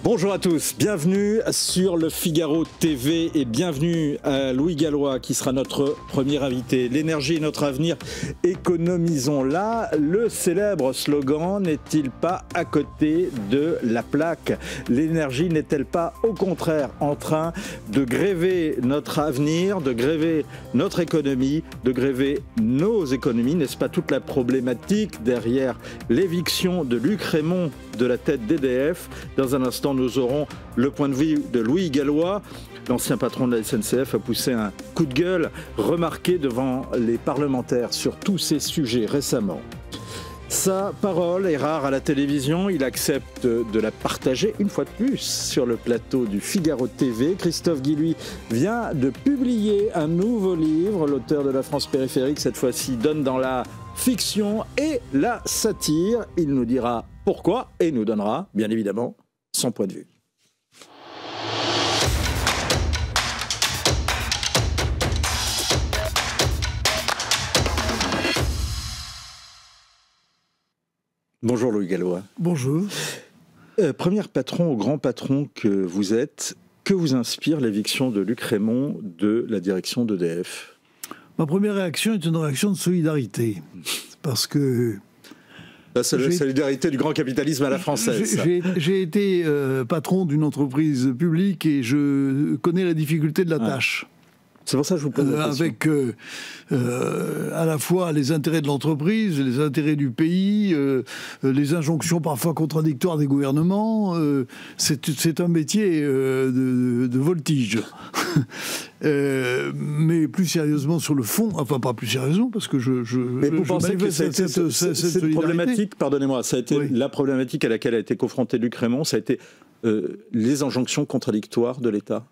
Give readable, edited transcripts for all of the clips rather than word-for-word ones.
Bonjour à tous, bienvenue sur le Figaro TV et bienvenue à Louis Gallois qui sera notre premier invité. L'énergie est notre avenir, économisons-la. Le célèbre slogan n'est-il pas à côté de la plaque? L'énergie n'est-elle pas au contraire en train de gréver notre avenir, de gréver notre économie, de gréver nos économies? N'est-ce pas toute la problématique derrière l'éviction de Luc Rémont de la tête d'EDF? Dans un instant, nous aurons le point de vue de Louis Gallois. L'ancien patron de la SNCF a poussé un coup de gueule remarqué devant les parlementaires sur tous ces sujets récemment. Sa parole est rare à la télévision, il accepte de la partager une fois de plus sur le plateau du Figaro TV. Christophe Guilluy vient de publier un nouveau livre. L'auteur de La France périphérique, cette fois-ci, donne dans la fiction et la satire. Il nous dira pourquoi et nous donnera, bien évidemment, son point de vue. Bonjour Louis Gallois. Bonjour. Premier patron, au grand patron que vous êtes, que vous inspire l'éviction de Luc Rémont de la direction d'EDF? Ma première réaction est une réaction de solidarité. Parce que... La solidarité du grand capitalisme à la française. J'ai été patron d'une entreprise publique et je connais la difficulté de la tâche. C'est pour ça que je vous pose la question. Avec à la fois les intérêts de l'entreprise, les intérêts du pays, les injonctions parfois contradictoires des gouvernements. C'est un métier de voltige. Mais plus sérieusement sur le fond, enfin pas plus sérieusement, parce que Mais vous pensez que cette problématique, pardonnez-moi, ça a été la problématique à laquelle a été confronté Luc Rémont, ça a été les injonctions contradictoires de l'État?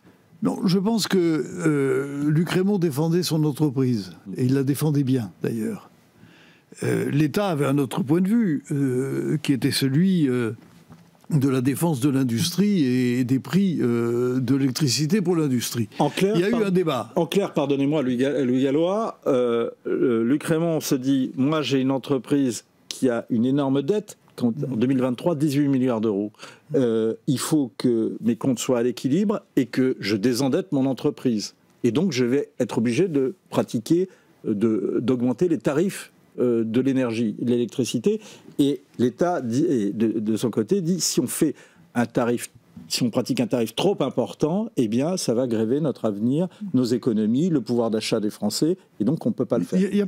Non, je pense que Luc Rémont défendait son entreprise, et il la défendait bien d'ailleurs. L'État avait un autre point de vue, qui était celui de la défense de l'industrie et des prix de l'électricité pour l'industrie. Il y a eu un débat. En clair, pardonnez-moi, Louis Gallois, Luc Rémont se dit, moi j'ai une entreprise qui a une énorme dette, en 2023, 18 milliards d'euros. Il faut que mes comptes soient à l'équilibre et que je désendette mon entreprise. Et donc, je vais être obligé de pratiquer, d'augmenter les tarifs de l'énergie, de l'électricité. Et l'État, de son côté, dit si on pratique un tarif trop important, eh bien, ça va gréver notre avenir, nos économies, le pouvoir d'achat des Français. Et donc, on ne peut pas le faire. Il n'y a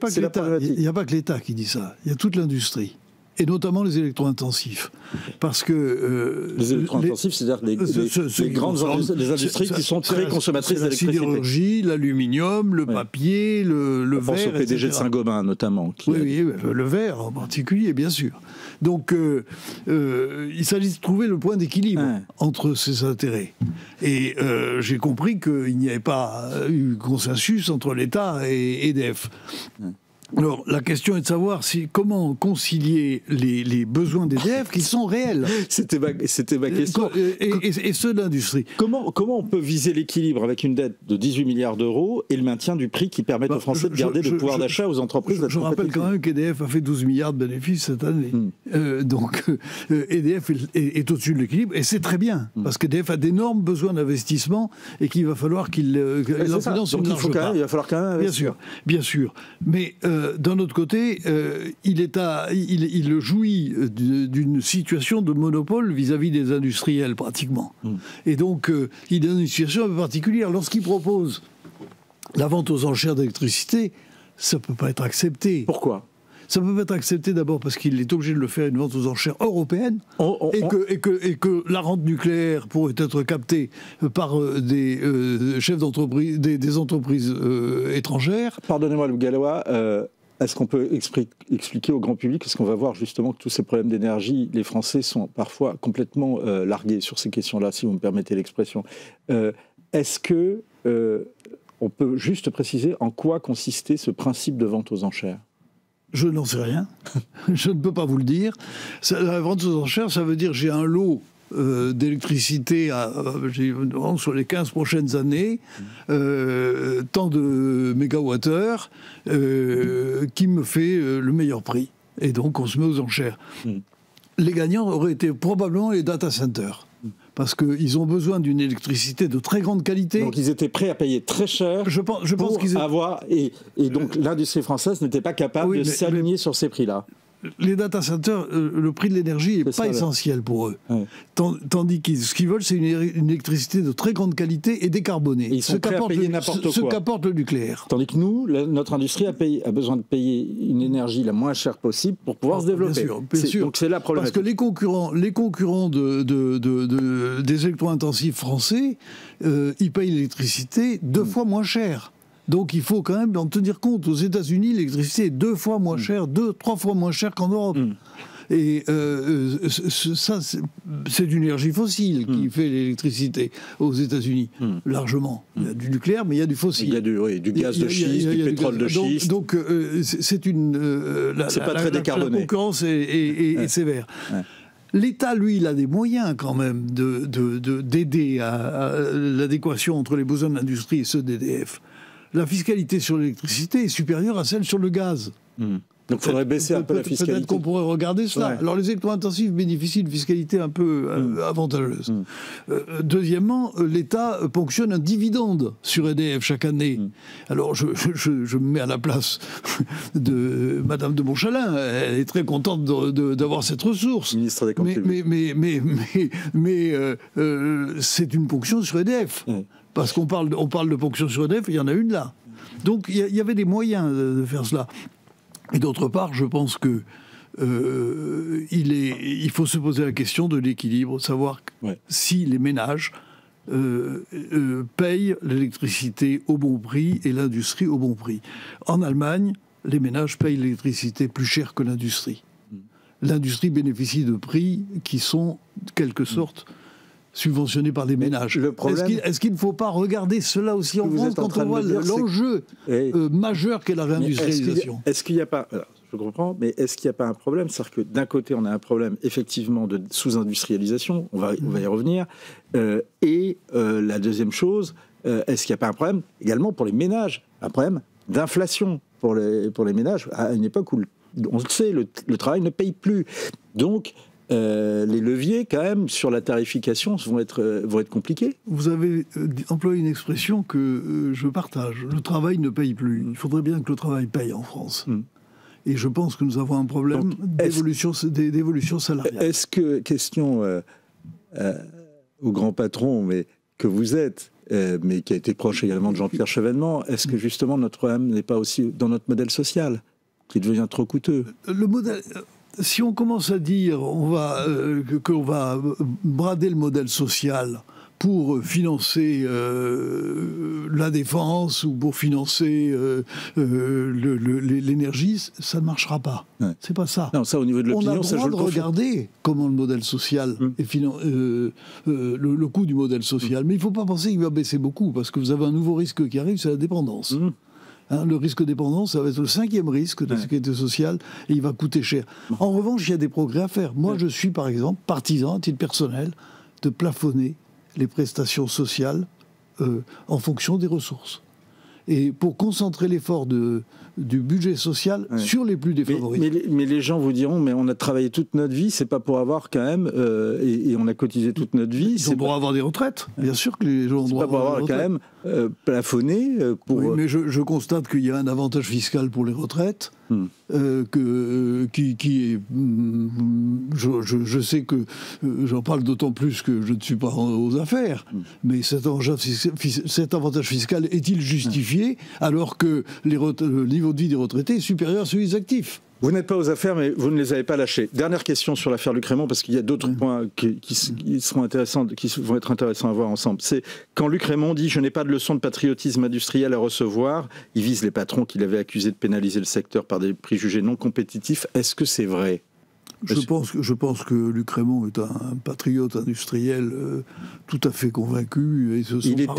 pas que l'État qui dit ça. Il y a toute l'industrie. Et notamment les électro-intensifs. Parce que... les électro-intensifs, c'est-à-dire les grandes industries qui sont très consommatrices d'électricité. La sidérurgie, l'aluminium, le papier, le verre, pense au PDG de Saint-Gobain, notamment. Oui, le verre en particulier, bien sûr. Donc, il s'agit de trouver le point d'équilibre entre ces intérêts. Et j'ai compris qu'il n'y avait pas eu consensus entre l'État et EDF. Alors, la question est de savoir comment concilier les besoins d'EDF qui sont réels. C'était ma question. Et ceux de l'industrie. Comment on peut viser l'équilibre avec une dette de 18 milliards d'euros et le maintien du prix qui permet aux Français de garder le pouvoir d'achat aux entreprises? Je rappelle quand même qu'EDF a fait 12 milliards de bénéfices cette année. Donc, EDF est au-dessus de l'équilibre et c'est très bien. Parce qu'EDF a d'énormes besoins d'investissement et qu'il va falloir qu'il en finance une large part. Il va falloir quand même investir. Bien sûr. Mais... d'un autre côté, il jouit d'une situation de monopole vis-à-vis des industriels, pratiquement. Et donc, il est dans une situation un peu particulière. Lorsqu'il propose la vente aux enchères d'électricité, ça ne peut pas être accepté. Pourquoi ? Ça ne peut pas être accepté d'abord parce qu'il est obligé de le faire une vente aux enchères européenne et que la rente nucléaire pourrait être captée par des chefs d'entreprise, des entreprises étrangères. Pardonnez-moi, Louis Gallois, est-ce qu'on peut expliquer au grand public, parce qu'on va voir justement que tous ces problèmes d'énergie, les Français sont parfois complètement largués sur ces questions-là, si vous me permettez l'expression. Est-ce que on peut juste préciser en quoi consistait ce principe de vente aux enchères ? Je n'en sais rien. Je ne peux pas vous le dire. La vente aux enchères, ça veut dire j'ai un lot d'électricité sur les 15 prochaines années, tant de mégawattheures qui me fait le meilleur prix. Et donc on se met aux enchères. Les gagnants auraient été probablement les data centers. Parce qu'ils ont besoin d'une électricité de très grande qualité. Donc ils étaient prêts à payer très cher je pense qu'ils avoir... Et donc l'industrie française n'était pas capable de s'aligner sur ces prix-là. Les data centers, le prix de l'énergie n'est pas essentiel pour eux. Ouais. Tandis que ce qu'ils veulent, c'est une électricité de très grande qualité et décarbonée. Et ils sont prêts à payer n'importe quoi. Ce qu'apporte le nucléaire. Tandis que nous, notre industrie a besoin de payer une énergie la moins chère possible pour pouvoir se développer. Bien sûr. Donc c'est la problématique. Parce que les concurrents des électro-intensifs français, ils payent l'électricité 2 fois moins cher. Donc il faut quand même en tenir compte. Aux États-Unis, l'électricité est 2 fois moins chère, 2-3 fois moins chère qu'en Europe. Et ça, c'est d'une énergie fossile qui fait l'électricité aux États-Unis, largement. Il y a du nucléaire, mais il y a du fossile. Il y a du gaz de schiste, du pétrole de schiste. Donc c'est pas très décarboné. La concurrence est sévère. Ouais. L'État, lui, il a des moyens quand même d'aider à l'adéquation entre les besoins de l'industrie et ceux d'EDF. La fiscalité sur l'électricité est supérieure à celle sur le gaz. Donc il faudrait baisser un peu la fiscalité. Peut-être qu'on pourrait regarder cela. Ouais. Alors les électro-intensifs bénéficient d'une fiscalité un peu avantageuse. Deuxièmement, l'État ponctionne un dividende sur EDF chaque année. Alors je me mets à la place de Madame de Montchalin. Elle est très contente d'avoir cette ressource. Ministre des Comptes publics. Mais c'est une ponction sur EDF. Parce qu'on parle de ponction sur EDF, il y en a une là. Donc il y avait des moyens de faire cela. Et d'autre part, je pense que il faut se poser la question de l'équilibre, savoir si les ménages payent l'électricité au bon prix et l'industrie au bon prix. En Allemagne, les ménages payent l'électricité plus cher que l'industrie. L'industrie bénéficie de prix qui sont, de quelque sorte, subventionnés par les ménages. Est-ce qu'il ne faut pas regarder cela aussi en France quand on voit l'enjeu majeur qu'est la réindustrialisation ? Est-ce qu'il n'y a pas... Alors, je comprends, mais est-ce qu'il n'y a pas un problème ? C'est-à-dire que d'un côté, on a un problème effectivement de sous-industrialisation, on va y revenir, et la deuxième chose, est-ce qu'il n'y a pas un problème également pour les ménages ? Un problème d'inflation pour les ménages, à une époque où, on le sait, le travail ne paye plus. Donc, les leviers, quand même, sur la tarification vont être compliqués. Vous avez employé une expression que je partage. Le travail ne paye plus. Il faudrait bien que le travail paye en France. Et je pense que nous avons un problème d'évolution salariale. Est-ce que, question au grand patron, mais que vous êtes, mais qui a été proche également de Jean-Pierre Chevènement, est-ce que justement notre problème n'est pas aussi dans notre modèle social, qui devient trop coûteux ? Le modèle... Si on commence à dire qu'on va brader le modèle social pour financer la défense ou pour financer l'énergie, ça ne marchera pas. Ouais. C'est pas ça. Non, ça au niveau de l'opinion, ça joue le On a le droit de regarder comment le modèle social le coût du modèle social, mais il ne faut pas penser qu'il va baisser beaucoup parce que vous avez un nouveau risque qui arrive, c'est la dépendance. Le risque dépendance, ça va être le 5e risque de la sécurité sociale et il va coûter cher. En revanche, il y a des progrès à faire. Moi, je suis, par exemple, partisan, à titre personnel, de plafonner les prestations sociales en fonction des ressources. Et pour concentrer l'effort du budget social sur les plus défavorisés. Mais les gens vous diront, mais on a travaillé toute notre vie, c'est pas pour avoir quand même, et on a cotisé toute notre vie. C'est pour avoir des retraites. Bien sûr que les gens ont droit à avoir des retraites. C'est pas pour avoir quand même plafonné. Oui, mais je constate qu'il y a un avantage fiscal pour les retraites. Je sais que j'en parle d'autant plus que je ne suis pas aux affaires, mais cet avantage fiscal est-il justifié alors que le niveau de vie des retraités est supérieur à celui des actifs ? Vous n'êtes pas aux affaires, mais vous ne les avez pas lâchés. Dernière question sur l'affaire Luc Rémont, parce qu'il y a d'autres points qui seront intéressants, qui vont être intéressants à voir ensemble. C'est quand Luc Rémont dit « Je n'ai pas de leçon de patriotisme industriel à recevoir », il vise les patrons qu'il avait accusés de pénaliser le secteur par des prix jugés non compétitifs. Est-ce que c'est vrai ? Je pense que Luc Rémont est un patriote industriel tout à fait convaincu. Et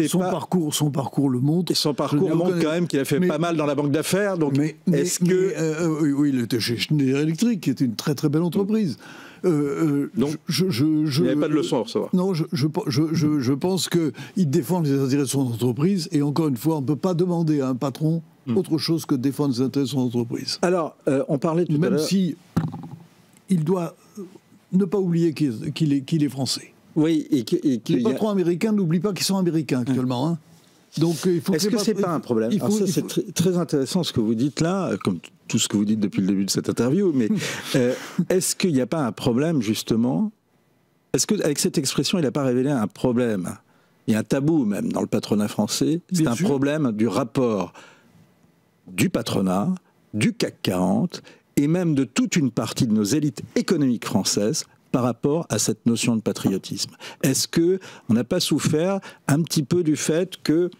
son parcours le montre. Et son parcours montre quand même qu'il a fait pas mal dans la banque d'affaires. Donc oui, il était chez Schneider Electric, qui était une très très belle entreprise. Donc, il n'y avait pas de leçon à recevoir. Non, je pense qu'il défend les intérêts de son entreprise. Et encore une fois, on ne peut pas demander à un patron autre chose que de défendre les intérêts de son entreprise. Alors, on parlait tout à l'heure... Même si... il doit ne pas oublier qu'il est français. Oui, les patrons américains n'oublient pas qu'ils sont américains actuellement. Hein. Donc, est-ce que c'est pas un problème? C'est très intéressant ce que vous dites là, comme tout ce que vous dites depuis le début de cette interview, mais est-ce qu'il n'y a pas un problème justement? Est-ce qu'avec cette expression, il n'a pas révélé un problème? Il y a un tabou même dans le patronat français, c'est un problème du rapport du patronat, du CAC 40 et même de toute une partie de nos élites économiques françaises par rapport à cette notion de patriotisme. Est-ce qu'on n'a pas souffert un petit peu du fait que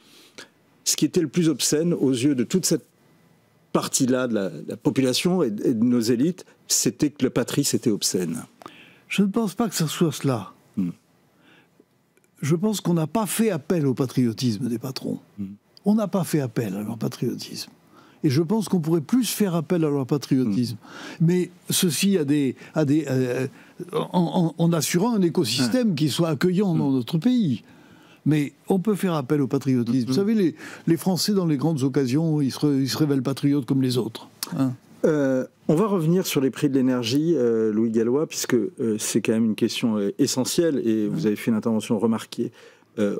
ce qui était le plus obscène aux yeux de toute cette partie-là de la population et de nos élites, c'était que le patrie, c'était obscène? Je ne pense pas que ça soit cela. Je pense qu'on n'a pas fait appel au patriotisme des patrons. On n'a pas fait appel à leur patriotisme. Et je pense qu'on pourrait plus faire appel à leur patriotisme. Mais ceci en assurant un écosystème qui soit accueillant dans notre pays. Mais on peut faire appel au patriotisme. Vous savez, les Français, dans les grandes occasions, ils se révèlent patriotes comme les autres. Hein. On va revenir sur les prix de l'énergie, Louis Gallois, puisque c'est quand même une question essentielle, et vous avez fait une intervention remarquée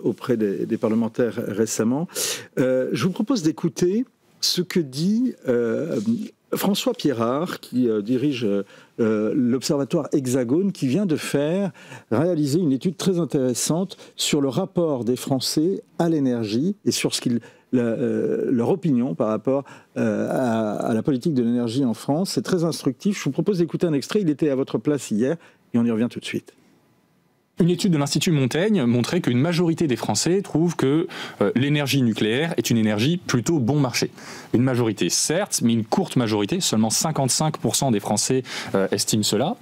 auprès des parlementaires récemment. Je vous propose d'écouter ce que dit François Pierrard, qui dirige l'Observatoire Hexagone, qui vient de réaliser une étude très intéressante sur le rapport des Français à l'énergie et sur leur opinion par rapport à la politique de l'énergie en France. C'est très instructif. Je vous propose d'écouter un extrait. Il était à votre place hier et on y revient tout de suite. Une étude de l'Institut Montaigne montrait qu'une majorité des Français trouvent que l'énergie nucléaire est une énergie plutôt bon marché. Une majorité, certes, mais une courte majorité, seulement 55% des Français estiment cela.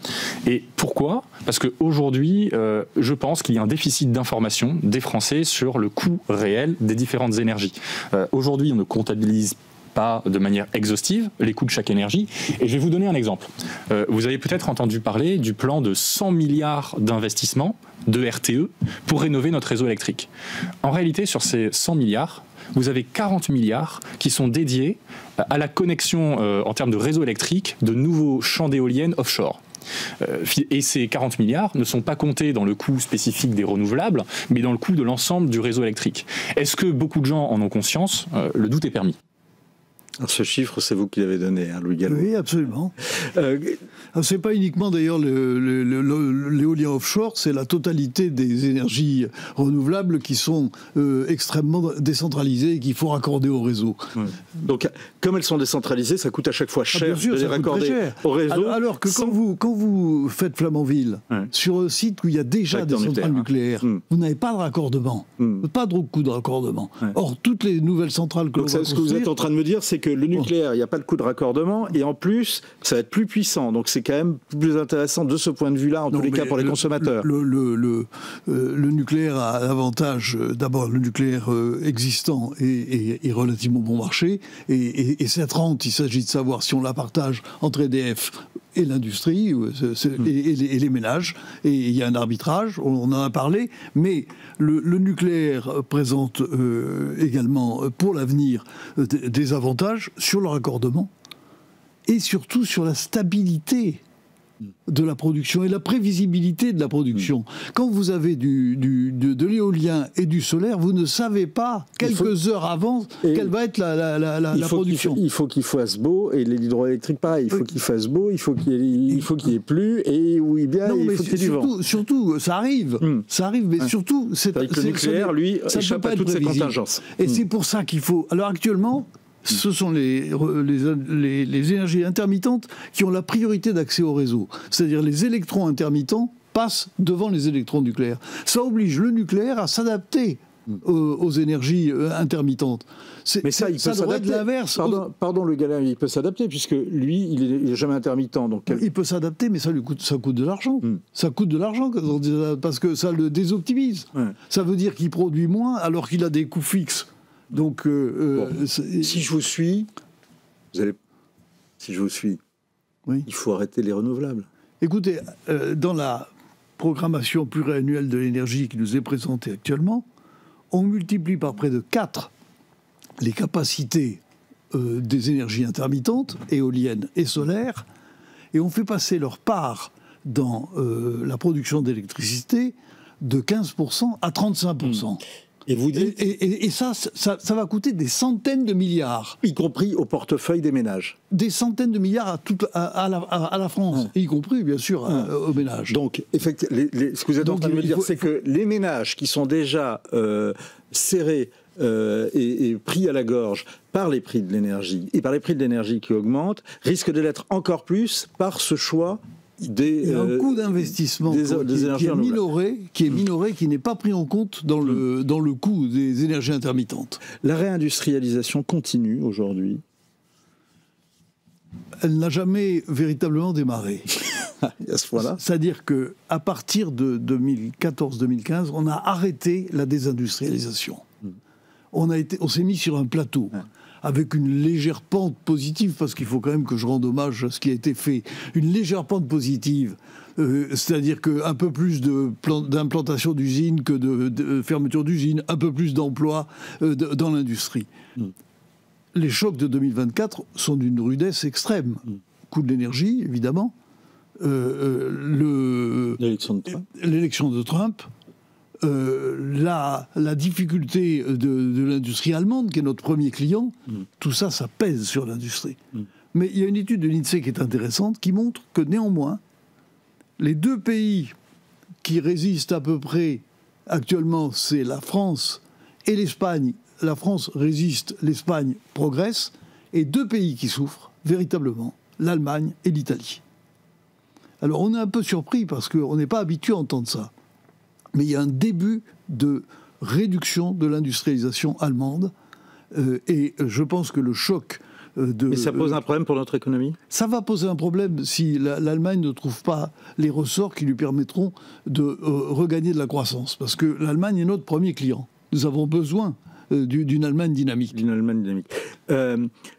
Et pourquoi? Parce qu'aujourd'hui, je pense qu'il y a un déficit d'information des Français sur le coût réel des différentes énergies. Aujourd'hui, on ne comptabilise pas de manière exhaustive les coûts de chaque énergie. Et je vais vous donner un exemple. Vous avez peut-être entendu parler du plan de 100 milliards d'investissements de RTE pour rénover notre réseau électrique. En réalité, sur ces 100 milliards, vous avez 40 milliards qui sont dédiés à la connexion en termes de réseau électrique de nouveaux champs d'éoliennes offshore. Et ces 40 milliards ne sont pas comptés dans le coût spécifique des renouvelables, mais dans le coût de l'ensemble du réseau électrique. Est-ce que beaucoup de gens en ont conscience? Le doute est permis. Alors ce chiffre, c'est vous qui l'avez donné, hein, Louis Gallois. Oui, absolument. C'est pas uniquement d'ailleurs l'éolien offshore, c'est la totalité des énergies renouvelables qui sont extrêmement décentralisées et qu'il faut raccorder au réseau. Ouais. Donc, comme elles sont décentralisées, ça coûte à chaque fois cher de les raccorder au réseau. Alors que quand vous faites Flamanville, sur un site où il y a déjà des centrales nucléaires, vous n'avez pas de raccordement, pas de coût de raccordement. Or, toutes les nouvelles centrales que l'on va construire... Ce que vous êtes en train de me dire, c'est que le nucléaire, il n'y a pas de coût de raccordement, et en plus, ça va être plus puissant. Donc c'est quand même plus intéressant de ce point de vue-là, en tous les cas pour les consommateurs. Le nucléaire a l'avantage, d'abord, le nucléaire existant est relativement bon marché, et cette rente, il s'agit de savoir si on la partage entre EDF et l'industrie, et les ménages, et il y a un arbitrage, on en a parlé, mais le nucléaire présente également, pour l'avenir, des avantages sur le raccordement, et surtout sur la stabilité de la production et la prévisibilité de la production. Quand vous avez de l'éolien et du solaire, vous ne savez pas quelques heures avant quelle va être la production. Il faut qu'il fasse beau, et l'hydroélectrique pareil, il faut qu'il fasse beau, il faut qu'il y ait plu, et oui, bien, il faut qu'il y ait du vent. Surtout, ça arrive, mais surtout... le nucléaire, lui, échappe à toutes ces contingences. Et c'est pour ça qu'il faut... Alors actuellement... Ce sont les énergies intermittentes qui ont la priorité d'accès au réseau. C'est-à-dire les électrons intermittents passent devant les électrons nucléaires. Ça oblige le nucléaire à s'adapter aux énergies intermittentes. Mais ça, il peut s'adapter. L'inverse. Pardon, le gars, il peut s'adapter, puisque lui, il n'est jamais intermittent. Donc... Il peut s'adapter, mais ça coûte de l'argent. Ça coûte de l'argent, parce que ça le désoptimise. Ça veut dire qu'il produit moins, alors qu'il a des coûts fixes. Donc, si je vous suis, oui. Il faut arrêter les renouvelables. Écoutez, dans la programmation pluriannuelle de l'énergie qui nous est présentée actuellement, on multiplie par près de 4 les capacités des énergies intermittentes, éoliennes et solaires, et on fait passer leur part dans la production d'électricité de 15% à 35%. Et vous dites... Et ça va coûter des centaines de milliards. Y compris au portefeuille des ménages. Des centaines de milliards à la France, y compris, bien sûr, aux ménages. Donc, effectivement, ce que vous êtes en train de me dire, c'est que les ménages qui sont déjà serrés et pris à la gorge par les prix de l'énergie, et par les prix de l'énergie qui augmentent, risquent de l'être encore plus par ce choix il y a un coût d'investissement qui est minoré, qui n'est pas pris en compte dans le coût des énergies intermittentes. La réindustrialisation continue aujourd'hui. Elle n'a jamais véritablement démarré. À ce point-là. C'est-à-dire qu'à partir de 2014-2015, on a arrêté la désindustrialisation. On s'est mis sur un plateau. Avec une légère pente positive, parce qu'il faut quand même que je rende hommage à ce qui a été fait, une légère pente positive, c'est-à-dire qu'un peu plus d'implantation d'usines que de fermeture d'usines, un peu plus d'emplois dans l'industrie. Les chocs de 2024 sont d'une rudesse extrême. Coût de l'énergie, évidemment. L'élection de Trump. La difficulté de l'industrie allemande, qui est notre premier client, tout ça, ça pèse sur l'industrie. Mais il y a une étude de l'INSEE qui est intéressante, qui montre que néanmoins, les deux pays qui résistent à peu près actuellement, c'est la France et l'Espagne. La France résiste, l'Espagne progresse, et deux pays qui souffrent véritablement, l'Allemagne et l'Italie. Alors on est un peu surpris parce qu'on n'est pas habitué à entendre ça. Mais il y a un début de réduction de l'industrialisation allemande. Et je pense que le choc Mais ça pose un problème pour notre économie ? Ça va poser un problème si l'Allemagne ne trouve pas les ressorts qui lui permettront de regagner de la croissance. Parce que l'Allemagne est notre premier client. Nous avons besoin d'une Allemagne dynamique. D'une Allemagne dynamique.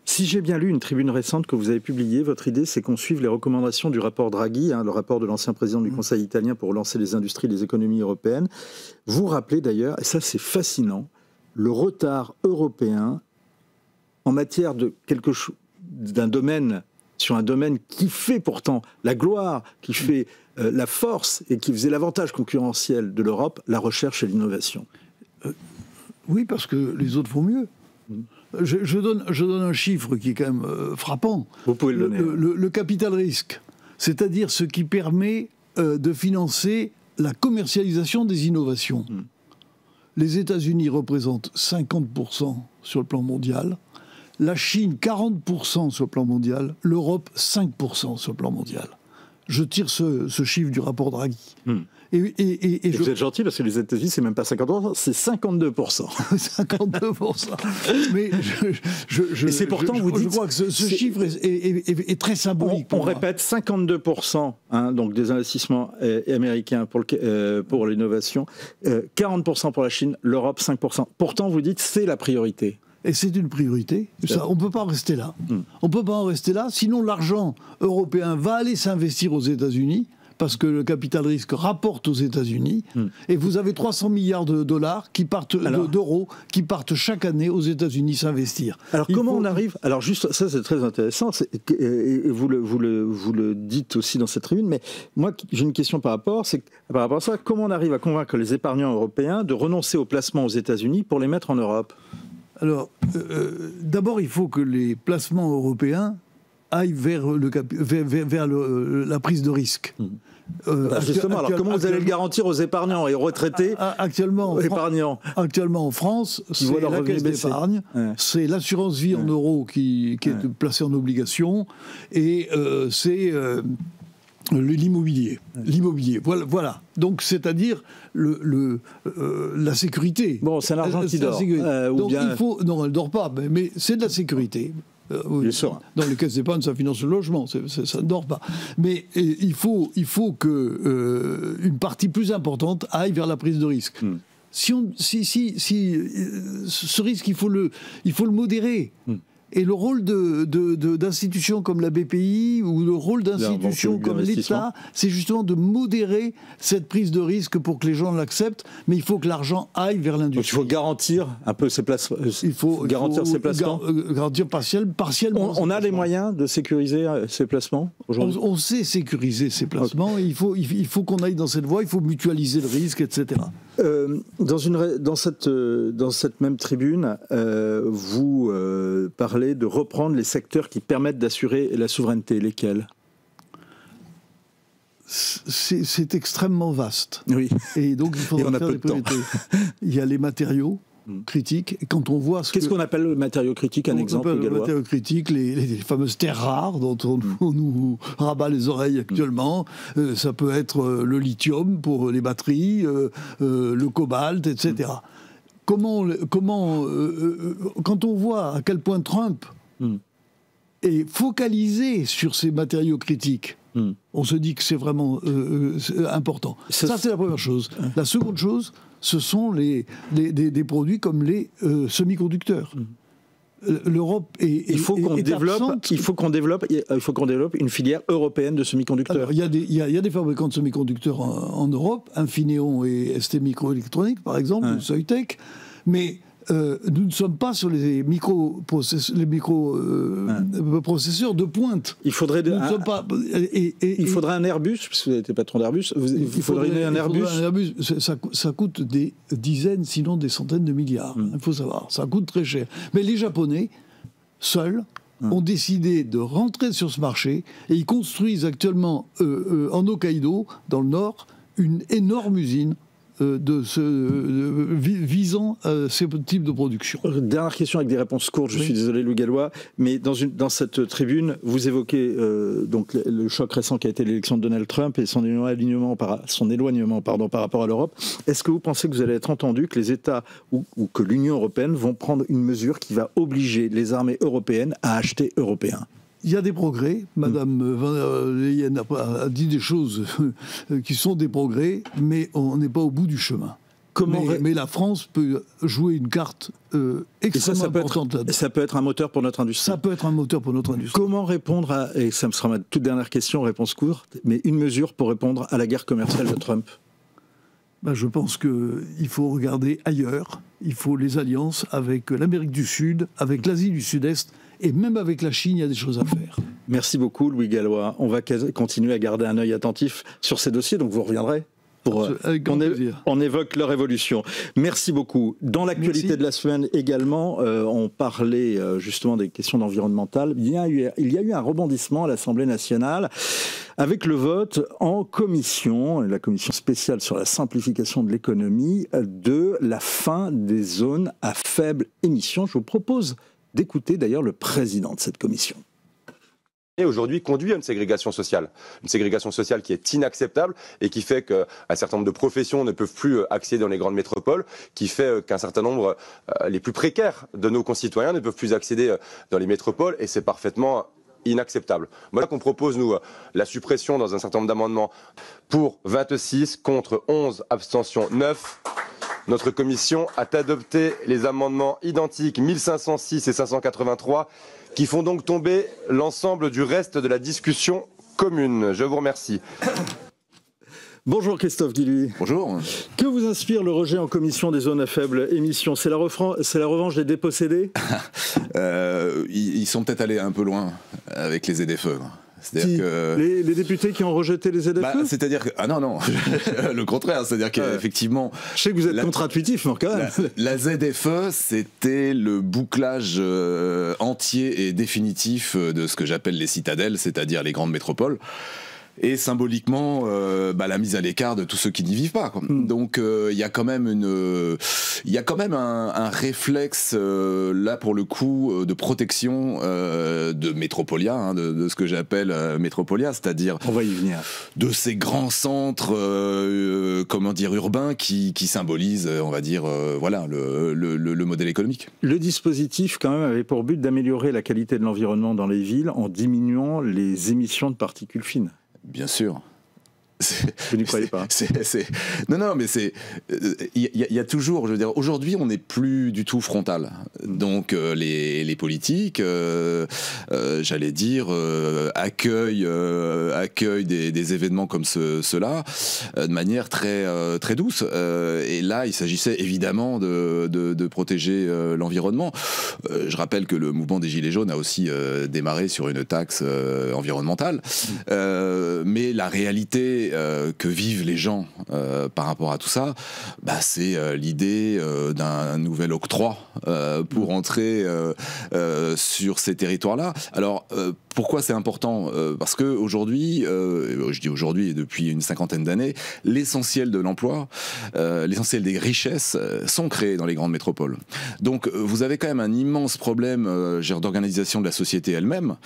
Si j'ai bien lu une tribune récente que vous avez publiée, votre idée, c'est qu'on suive les recommandations du rapport Draghi, le rapport de l'ancien président du Conseil italien pour relancer les industries et les économies européennes. Vous rappelez d'ailleurs, et ça c'est fascinant, le retard européen en matière de d'un domaine, sur un domaine qui fait pourtant la gloire, qui fait la force et qui faisait l'avantage concurrentiel de l'Europe, la recherche et l'innovation. Oui, parce que les autres font mieux. Je donne un chiffre qui est quand même frappant. Vous pouvez le donner. Le capital risque, c'est-à-dire ce qui permet de financer la commercialisation des innovations. Les États-Unis représentent 50% sur le plan mondial, la Chine 40% sur le plan mondial, l'Europe 5% sur le plan mondial. Je tire ce chiffre du rapport Draghi. Et vous êtes gentil parce que les États-Unis, c'est même pas 50%, c'est 52%. 52%. Mais et c'est pourtant, vous dites... Je crois que ce chiffre est très symbolique. On répète 52% donc des investissements américains pour l'innovation, 40% pour la Chine, l'Europe 5%. Pourtant, vous dites c'est la priorité. Et c'est une priorité. Ça, on ne peut pas en rester là. On ne peut pas en rester là, sinon l'argent européen va aller s'investir aux États-Unis, parce que le capital risque rapporte aux États-Unis, et vous avez 300 milliards de dollars d'euros qui partent chaque année aux États-Unis s'investir. Alors comment on arrive... Alors juste, ça c'est très intéressant, et vous le dites aussi dans cette tribune, mais moi j'ai une question par rapport à ça. Comment on arrive à convaincre les épargnants européens de renoncer aux placements aux États-Unis pour les mettre en Europe ? Alors, d'abord il faut que les placements européens aillent vers la prise de risque. Justement, alors comment vous allez le garantir aux épargnants et aux retraités Actuellement en France, c'est la caisse d'épargne, c'est l'assurance vie en euros qui est placée en obligation, et c'est l'immobilier. L'immobilier, voilà. Donc, c'est-à-dire la sécurité. Bon, c'est l'argent qui dort. Donc, non, elle ne dort pas, mais c'est de la sécurité. Oui, dans les caisses d'épargne, ça finance le logement, ça ne dort pas. Mais il faut que une partie plus importante aille vers la prise de risque. Si ce risque, il faut le modérer. Et le rôle d'institutions comme la BPI ou le rôle d'institutions comme l'État, c'est justement de modérer cette prise de risque pour que les gens l'acceptent, mais il faut que l'argent aille vers l'industrie. Donc il faut garantir un peu ces placements. Il faut garantir ces placements. Garantir partiellement. On a les moyens de sécuriser ces placements aujourd'hui. On sait sécuriser ces placements. Okay. Il faut qu'on aille dans cette voie. Il faut mutualiser le risque, etc. Dans cette même tribune, vous parlez de reprendre les secteurs qui permettent d'assurer la souveraineté. Lesquels ? C'est extrêmement vaste. Oui. Et donc il faut faire des priorités. Il y a les matériaux critiques. Et quand on voit qu'est-ce qu'on appelle le matériau critique, un exemple le matériau critique, les fameuses terres rares dont on nous rabat les oreilles actuellement. Ça peut être le lithium pour les batteries, le cobalt, etc. Quand on voit à quel point Trump est focalisé sur ces matériaux critiques, on se dit que c'est vraiment important. Ça, c'est la première chose. La seconde chose, ce sont des produits comme les semi-conducteurs. L'Europe est il faut qu'on développe une filière européenne de semi-conducteurs. Il y a des fabricants de semi-conducteurs en Europe, Infineon et ST Microelectronics par exemple, ou Soitec, mais nous ne sommes pas sur les microprocesseurs de pointe. Il faudrait il faudrait un Airbus, parce que vous êtes patron d'Airbus. Il faudrait un Airbus. Ça coûte des dizaines, sinon des centaines de milliards. Il faut savoir, ça coûte très cher. Mais les Japonais, seuls, ont décidé de rentrer sur ce marché et ils construisent actuellement en Hokkaido, dans le nord, une énorme usine visant ce type de production. Dernière question avec des réponses courtes, je suis désolé Louis Gallois, mais dans cette tribune, vous évoquez donc le choc récent qui a été l'élection de Donald Trump et son éloignement par rapport à l'Europe. Est-ce que vous pensez que vous allez être entendu, que les États ou que l'Union européenne vont prendre une mesure qui va obliger les armées européennes à acheter européen ? Il y a des progrès. Madame van der Leyen a dit des choses qui sont des progrès, mais on n'est pas au bout du chemin. Mais la France peut jouer une carte extrêmement importante là-dedans. Ça peut être un moteur pour notre industrie. Ça peut être un moteur pour notre industrie. Comment répondre et ça me sera ma toute dernière question, réponse courte, mais une mesure pour répondre à la guerre commerciale de Trump? Je pense qu'il faut regarder ailleurs. Il faut les alliances avec l'Amérique du Sud, avec l'Asie du Sud-Est, et même avec la Chine, il y a des choses à faire. Merci beaucoup, Louis Gallois. On va continuer à garder un œil attentif sur ces dossiers, donc vous reviendrez pour on évoque leur évolution. Merci beaucoup. Dans l'actualité de la semaine également, on parlait justement des questions environnementales. Il y a eu un rebondissement à l'Assemblée nationale avec le vote en commission, la commission spéciale sur la simplification de l'économie, de la fin des zones à faible émission. Je vous propose d'écouter d'ailleurs le président de cette commission. Et aujourd'hui conduit à une ségrégation sociale qui est inacceptable et qui fait qu'un certain nombre de professions ne peuvent plus accéder dans les grandes métropoles, qui fait qu'un certain nombre, les plus précaires de nos concitoyens ne peuvent plus accéder dans les métropoles, et c'est parfaitement inacceptable. Voilà qu'on propose, nous, la suppression dans un certain nombre d'amendements pour 26, contre 11, abstention 9. Notre commission a adopté les amendements identiques 1506 et 583 qui font donc tomber l'ensemble du reste de la discussion commune. Je vous remercie. Bonjour Christophe Guilluy. Bonjour. Que vous inspire le rejet en commission des zones à faible émission? C'est la revanche des dépossédés? Ils sont peut-être allés un peu loin avec les ZFE. Les députés qui ont rejeté les ZFE? C'est-à-dire que... Ah non, le contraire, c'est-à-dire qu'effectivement... Je sais que vous êtes contre-intuitif, mais quand même... La ZFE, c'était le bouclage entier et définitif de ce que j'appelle les citadelles, c'est-à-dire les grandes métropoles. Et symboliquement, la mise à l'écart de tous ceux qui n'y vivent pas, quoi. Donc il y a quand même un réflexe là pour le coup de protection de métropolia, de ce que j'appelle métropolia, c'est-à-dire on va y venir, de ces grands centres urbains qui symbolisent, on va dire, le modèle économique. Le dispositif quand même avait pour but d'améliorer la qualité de l'environnement dans les villes en diminuant les émissions de particules fines. Bien sûr. Vous n'y croyez pas? Non, mais c'est. Il y a toujours, je veux dire, aujourd'hui, on n'est plus du tout frontal. Donc, les politiques, j'allais dire, accueillent des événements comme ceux-là de manière très, très douce. Et là, il s'agissait évidemment de protéger l'environnement. Je rappelle que le mouvement des Gilets jaunes a aussi démarré sur une taxe environnementale. Mais la réalité que vivent les gens par rapport à tout ça, c'est l'idée d'un nouvel octroi pour entrer sur ces territoires-là. Alors, pourquoi c'est important? Parce qu'aujourd'hui, je dis aujourd'hui et depuis une cinquantaine d'années, l'essentiel de l'emploi, l'essentiel des richesses sont créées dans les grandes métropoles. Donc, vous avez quand même un immense problème d'organisation de la société elle-même,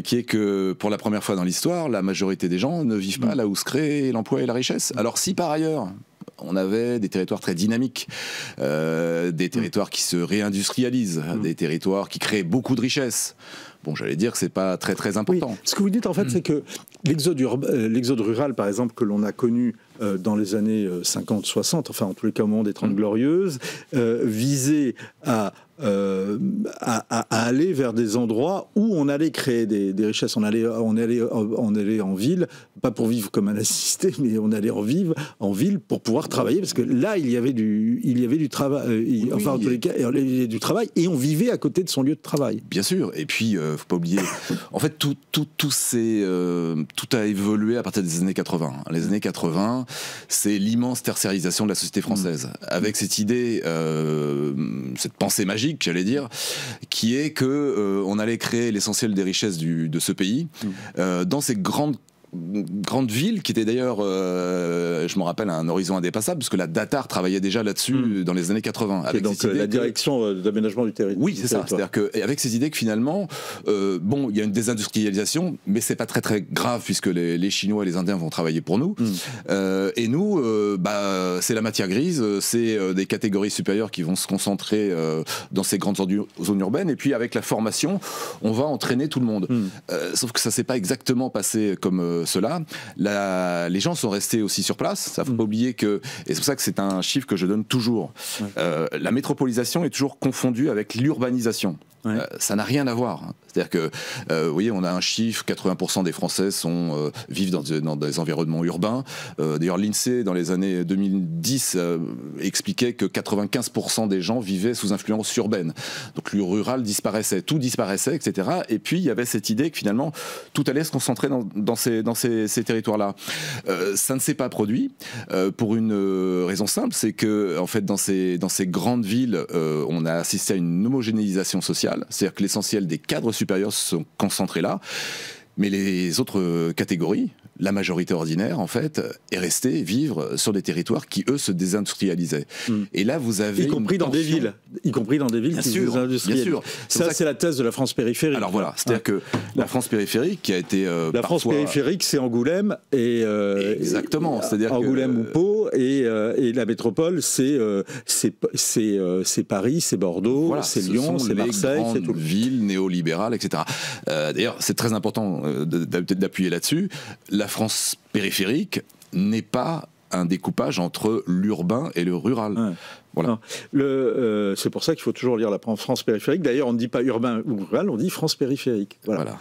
qui est que pour la première fois dans l'histoire, la majorité des gens ne vivent pas là où se crée l'emploi et la richesse. Alors si par ailleurs on avait des territoires très dynamiques, des territoires qui se réindustrialisent, des territoires qui créent beaucoup de richesses, bon, j'allais dire que c'est pas très très important. Oui. Ce que vous dites en fait, c'est que l'exode rural, par exemple, que l'on a connu dans les années 50-60, enfin en tous les cas au moment des 30 Glorieuses, visait à aller vers des endroits où on allait créer des richesses. On allait en ville, pas pour vivre comme un assisté, mais on allait en ville pour pouvoir travailler, parce que là il y avait du travail, enfin en tous les cas il y avait du travail, et on vivait à côté de son lieu de travail. Bien sûr, et puis faut pas oublier, en fait tout a évolué à partir des années 80. Les années 80, c'est l'immense tertiarisation de la société française, avec cette idée, cette pensée magique, j'allais dire, qui est que on allait créer l'essentiel des richesses de ce pays dans ces grandes ville qui était d'ailleurs, je me rappelle, un horizon indépassable, parce que la DATAR travaillait déjà là-dessus dans les années 80. Avec donc la direction d'aménagement du territoire. Oui, c'est ça. C'est-à-dire qu'avec ces idées que finalement, bon, il y a une désindustrialisation, mais c'est pas très très grave, puisque les Chinois et les Indiens vont travailler pour nous. Et nous, c'est la matière grise, c'est des catégories supérieures qui vont se concentrer dans ces grandes zones urbaines, et puis avec la formation, on va entraîner tout le monde. Sauf que ça s'est pas exactement passé comme cela. Les gens sont restés aussi sur place. Ça, faut pas oublier que, et c'est pour ça que c'est un chiffre que je donne toujours. La métropolisation est toujours confondue avec l'urbanisation. Ça n'a rien à voir. C'est-à-dire que, vous voyez, on a un chiffre, 80% des Français vivent dans des environnements urbains. D'ailleurs, l'INSEE, dans les années 2010, expliquait que 95% des gens vivaient sous influence urbaine. Donc le rural disparaissait, tout disparaissait, etc. Et puis, il y avait cette idée que finalement, tout allait se concentrer dans ces territoires-là. Ça ne s'est pas produit, pour une raison simple, c'est que, en fait, dans ces grandes villes, on a assisté à une homogénéisation sociale. C'est-à-dire que l'essentiel des cadres supérieurs se sont concentrés là, mais les autres catégories, la majorité ordinaire, en fait, est restée vivre sur des territoires qui, eux, se désindustrialisaient. Et là, vous avez y compris dans des villes qui se désindustrialisent. Bien sûr. Ça, c'est la thèse de la France périphérique. Alors voilà, c'est-à-dire que la France périphérique qui a été la France périphérique, c'est Angoulême et exactement. C'est-à-dire Angoulême ou Pau, et la métropole, c'est Paris, c'est Bordeaux, voilà, c'est Lyon, c'est Marseille, c'est tout. Villes néolibérales, etc. D'ailleurs, c'est très important d'appuyer là-dessus. La France périphérique n'est pas un découpage entre l'urbain et le rural. Voilà. C'est pour ça qu'il faut toujours lire la France périphérique. D'ailleurs, on ne dit pas urbain ou rural, on dit France périphérique. Voilà.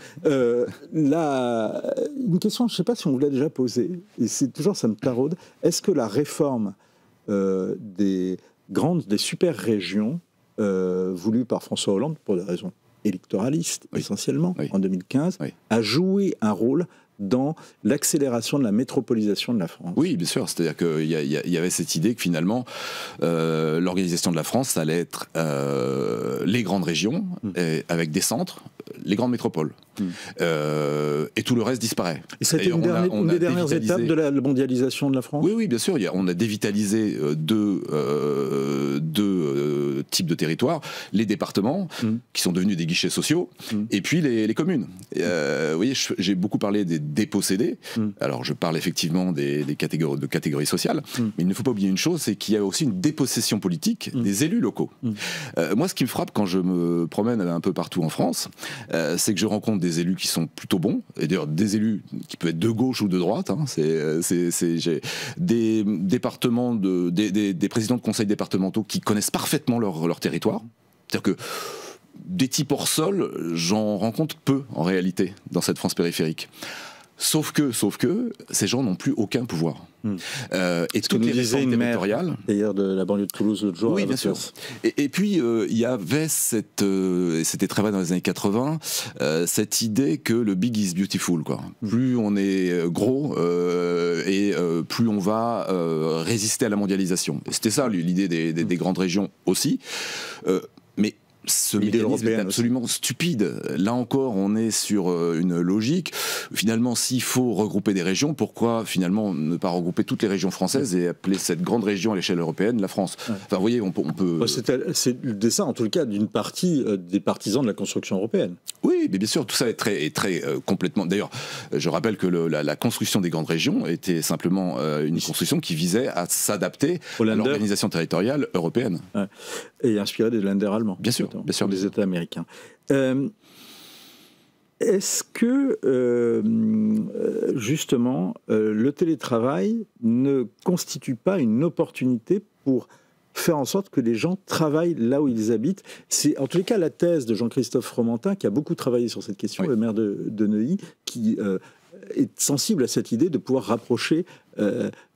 Une question, je ne sais pas si on vous l'a déjà posée, et c'est toujours, ça me taraude. Est-ce que la réforme des super régions voulue par François Hollande, pour des raisons électoralistes essentiellement, en 2015, a joué un rôle dans l'accélération de la métropolisation de la France? Oui, bien sûr. C'est-à-dire qu'il y avait cette idée que finalement, l'organisation de la France, ça allait être les grandes régions, avec des centres, les grandes métropoles. Et tout le reste disparaît. Et c'était une des dernières étapes de la mondialisation de la France? Oui, bien sûr. On a dévitalisé deux types de territoires. Les départements, qui sont devenus des guichets sociaux, et puis les communes. Vous voyez, j'ai beaucoup parlé des dépossédés. Alors je parle effectivement de catégories sociales, mais il ne faut pas oublier une chose, c'est qu'il y a aussi une dépossession politique des élus locaux. Moi, ce qui me frappe quand je me promène un peu partout en France, c'est que je rencontre des élus qui sont plutôt bons, et d'ailleurs des élus qui peuvent être de gauche ou de droite. J'ai des départements, des présidents de conseils départementaux qui connaissent parfaitement leur territoire. C'est-à-dire que des types hors sol, j'en rencontre peu en réalité dans cette France périphérique. Sauf que ces gens n'ont plus aucun pouvoir. Et toutes les réformes territoriales. D'ailleurs, de la banlieue de Toulouse l'autre jour. Oui, bien sûr. Et puis, il y avait c'était très vrai dans les années 80, cette idée que le big is beautiful, quoi. Plus on est gros, et plus on va résister à la mondialisation. C'était ça l'idée des grandes régions aussi. Mais ce mécanisme est absolument stupide. Là encore, on est sur une logique. Finalement, s'il faut regrouper des régions, pourquoi finalement ne pas regrouper toutes les régions françaises et appeler cette grande région à l'échelle européenne la France? Enfin, vous voyez, on peut... C'est le dessein, en tout cas, d'une partie des partisans de la construction européenne. Oui, mais bien sûr, tout ça est très complètement... D'ailleurs, je rappelle que la construction des grandes régions était simplement une construction qui visait à s'adapter à l'organisation territoriale européenne. Ouais. Et inspirée des Länder allemands. Bien sûr. Bien sûr, des États américains. Est-ce que, justement, le télétravail ne constitue pas une opportunité pour faire en sorte que les gens travaillent là où ils habitent? C'est en tous les cas la thèse de Jean-Christophe Fromentin, qui a beaucoup travaillé sur cette question, le maire de Neuilly, qui est sensible à cette idée de pouvoir rapprocher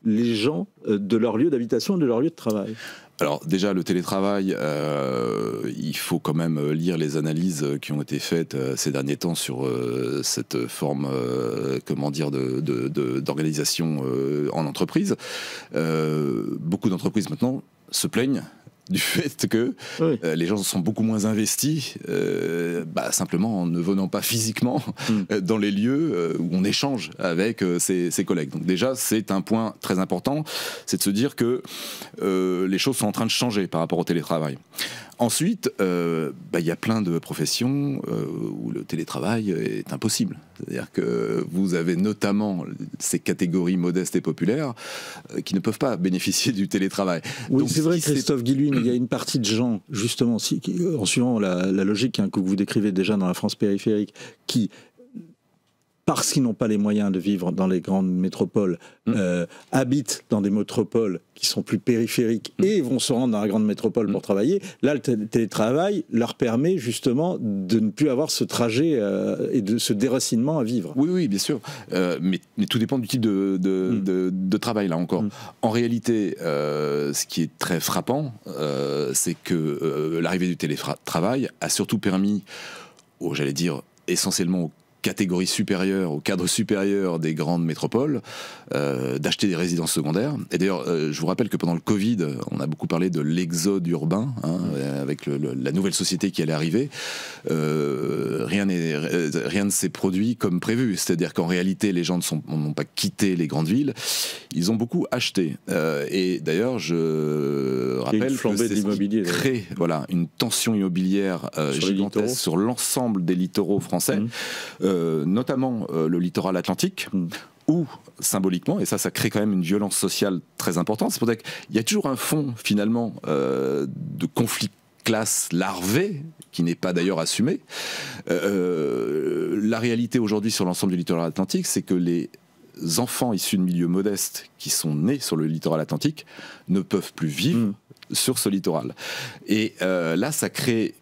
les gens de leur lieu d'habitation et de leur lieu de travail. Alors déjà, le télétravail, il faut quand même lire les analyses qui ont été faites ces derniers temps sur cette forme, d'organisation en entreprise. Beaucoup d'entreprises maintenant se plaignent du fait que les gens sont beaucoup moins investis, simplement en ne venant pas physiquement dans les lieux où on échange avec ses collègues. Donc déjà, c'est un point très important, c'est de se dire que les choses sont en train de changer par rapport au télétravail. Ensuite, il y a plein de professions où le télétravail est impossible. C'est-à-dire que vous avez notamment ces catégories modestes et populaires qui ne peuvent pas bénéficier du télétravail. Oui, c'est vrai, Christophe Guilluy, mais il y a une partie de gens, justement, en suivant la logique que vous décrivez déjà dans la France périphérique, qui, parce qu'ils n'ont pas les moyens de vivre dans les grandes métropoles, habitent dans des métropoles qui sont plus périphériques et vont se rendre dans la grande métropole pour travailler. Là, le télétravail leur permet justement de ne plus avoir ce trajet et de ce déracinement à vivre. Oui, bien sûr. Mais tout dépend du type de travail, là encore. En réalité, ce qui est très frappant, c'est que l'arrivée du télétravail a surtout permis, j'allais dire, essentiellement aux catégories supérieures, au cadre supérieur des grandes métropoles, d'acheter des résidences secondaires. Et d'ailleurs, je vous rappelle que pendant le Covid, on a beaucoup parlé de l'exode urbain, avec la nouvelle société qui allait arriver. Rien ne s'est produit comme prévu. C'est-à-dire qu'en réalité, les gens n'ont pas quitté les grandes villes, ils ont beaucoup acheté. Et d'ailleurs, je rappelle que c'est ce qui crée une tension immobilière gigantesque sur l'ensemble des littoraux français. Notamment le littoral atlantique, où symboliquement, et ça crée quand même une violence sociale très importante. C'est pour ça qu'il y a toujours un fond finalement de conflit classe larvé, qui n'est pas d'ailleurs assumé. La réalité aujourd'hui sur l'ensemble du littoral atlantique, c'est que les enfants issus de milieux modestes qui sont nés sur le littoral atlantique ne peuvent plus vivre sur ce littoral. Et là, ça crée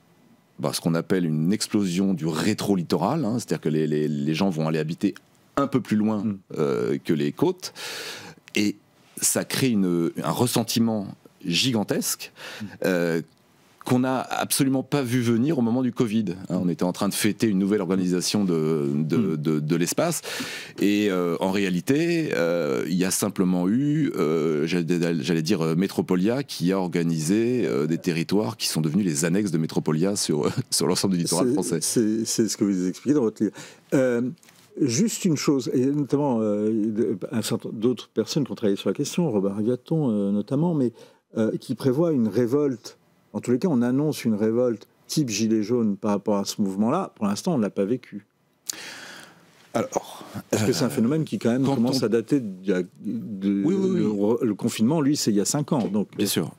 ce qu'on appelle une explosion du rétro-littoral, c'est-à-dire que les gens vont aller habiter un peu plus loin que les côtes, et ça crée un ressentiment gigantesque qu'on n'a absolument pas vu venir au moment du Covid. On était en train de fêter une nouvelle organisation de l'espace, et en réalité, il y a simplement eu, j'allais dire, Métropolia, qui a organisé des territoires qui sont devenus les annexes de Métropolia sur l'ensemble du littoral français. C'est ce que vous expliquez dans votre livre. Juste une chose, et notamment un certain d'autres personnes qui ont travaillé sur la question, Robert Agathon notamment, mais qui prévoit une révolte. En tous les cas, on annonce une révolte type Gilets jaunes par rapport à ce mouvement-là. Pour l'instant, on ne l'a pas vécu. Alors, parce que c'est un phénomène qui quand même commence à dater le confinement, lui, c'est il y a 5 ans. Donc, bien sûr.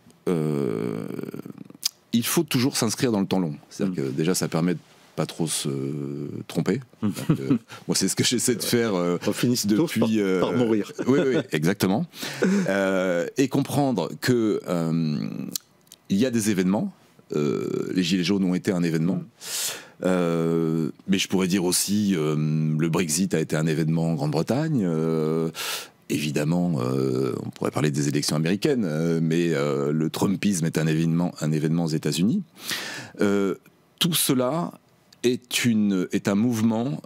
Il faut toujours s'inscrire dans le temps long. C'est-à-dire que déjà, ça permet de pas trop se tromper. Moi, c'est ce que j'essaie de faire depuis. Par mourir. Oui, exactement. Et comprendre que il y a des événements. Les Gilets jaunes ont été un événement. Mais je pourrais dire aussi le Brexit a été un événement en Grande-Bretagne. Évidemment, on pourrait parler des élections américaines, mais le Trumpisme est un événement aux États-Unis. Tout cela est un mouvement,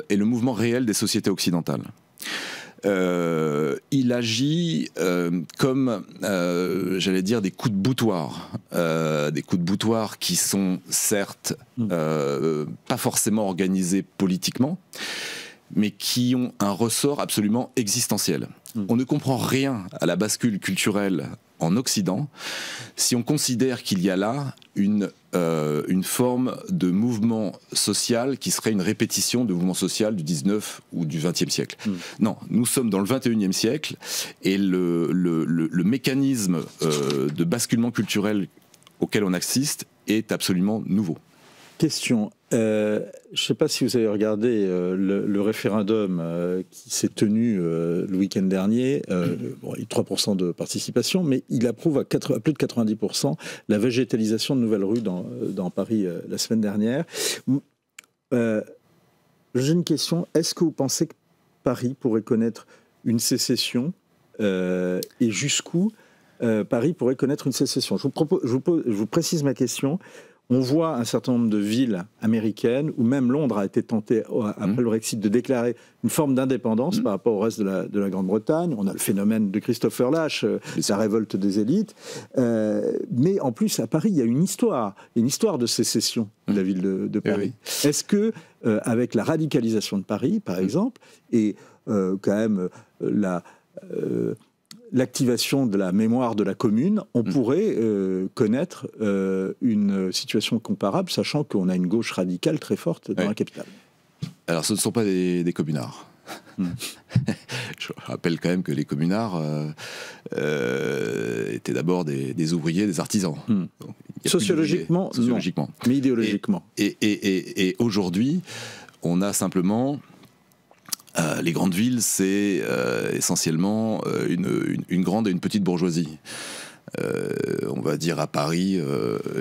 et le mouvement réel des sociétés occidentales. Il agit comme, j'allais dire, des coups de boutoir qui sont certes pas forcément organisés politiquement, mais qui ont un ressort absolument existentiel. On ne comprend rien à la bascule culturelle en Occident si on considère qu'il y a là une forme de mouvement social qui serait une répétition de mouvement social du 19 ou du 20e siècle. Non, nous sommes dans le 21e siècle et le mécanisme de basculement culturel auquel on assiste est absolument nouveau. Question. Je ne sais pas si vous avez regardé le référendum qui s'est tenu le week-end dernier. Bon, il y a 3% de participation, mais il approuve à plus de 90% la végétalisation de nouvelles rues dans Paris la semaine dernière. J'ai une question. Est-ce que vous pensez que Paris pourrait connaître une sécession et jusqu'où Paris pourrait connaître une sécession? Je vous précise ma question. On voit un certain nombre de villes américaines, où même Londres a été tenté, après le Brexit, de déclarer une forme d'indépendance par rapport au reste de la Grande-Bretagne. On a le phénomène de Christopher Lasch, la révolte des élites. Mais en plus, à Paris, il y a une histoire de sécession de la ville de Paris. Oui. Est-ce que, avec la radicalisation de Paris, par exemple, et quand même l'activation de la mémoire de la commune, on pourrait connaître une situation comparable, sachant qu'on a une gauche radicale très forte dans la capitale. Alors, ce ne sont pas des communards. Je rappelle quand même que les communards étaient d'abord des ouvriers, des artisans. Donc, sociologiquement, non, mais idéologiquement. Et aujourd'hui, on a simplement... les grandes villes, c'est essentiellement une grande et une petite bourgeoisie. On va dire à Paris,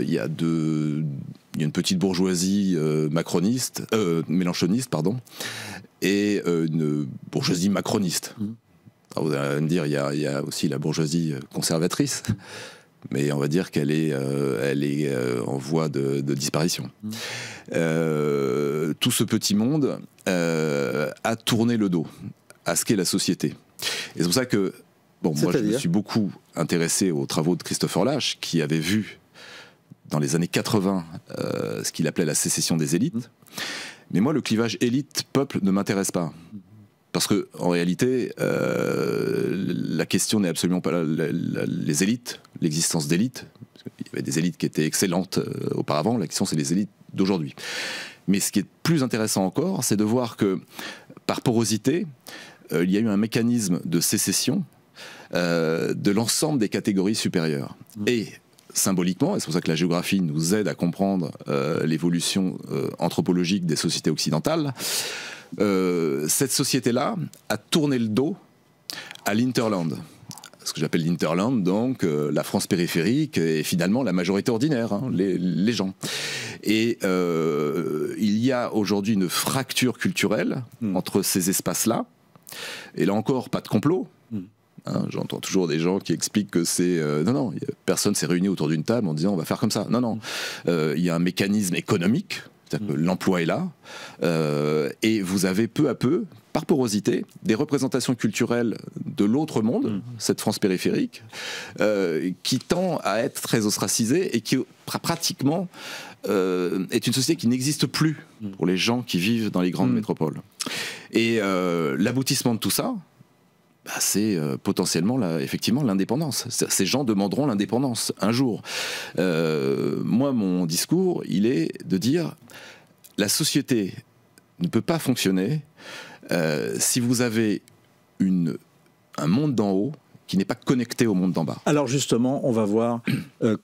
il y a une petite bourgeoisie mélanchoniste, pardon, et une bourgeoisie macroniste. Alors vous allez me dire, il y a aussi la bourgeoisie conservatrice, mais on va dire qu'elle est en voie de disparition. Tout ce petit monde a tourné le dos à ce qu'est la société. Et c'est pour ça que, moi je me suis beaucoup intéressé aux travaux de Christopher Lasch, qui avait vu dans les années 80 ce qu'il appelait la sécession des élites. Mais moi, le clivage élite-peuple ne m'intéresse pas. Parce que en réalité, la question n'est absolument pas les élites, l'existence d'élites. Il y avait des élites qui étaient excellentes auparavant, la question c'est les élites d'aujourd'hui. Mais ce qui est plus intéressant encore, c'est de voir que par porosité, il y a eu un mécanisme de sécession de l'ensemble des catégories supérieures. Et symboliquement, et c'est pour ça que la géographie nous aide à comprendre l'évolution anthropologique des sociétés occidentales, cette société-là a tourné le dos à l'Hinterland. Ce que j'appelle l'Hinterland, donc la France périphérique et finalement la majorité ordinaire, les gens. Et il y a aujourd'hui une fracture culturelle entre ces espaces-là. Et là encore, pas de complot. J'entends toujours des gens qui expliquent que c'est... non, personne s'est réuni autour d'une table en disant on va faire comme ça. Non. Il y a un mécanisme économique. C'est-à-dire que l'emploi est là, et vous avez peu à peu, par porosité, des représentations culturelles de l'autre monde, cette France périphérique, qui tend à être très ostracisée et qui pratiquement est une société qui n'existe plus pour les gens qui vivent dans les grandes métropoles. Et l'aboutissement de tout ça, c'est potentiellement effectivement l'indépendance. Ces gens demanderont l'indépendance un jour. Moi, mon discours, il est de dire la société ne peut pas fonctionner si vous avez un monde d'en haut qui n'est pas connecté au monde d'en bas. Alors justement, on va voir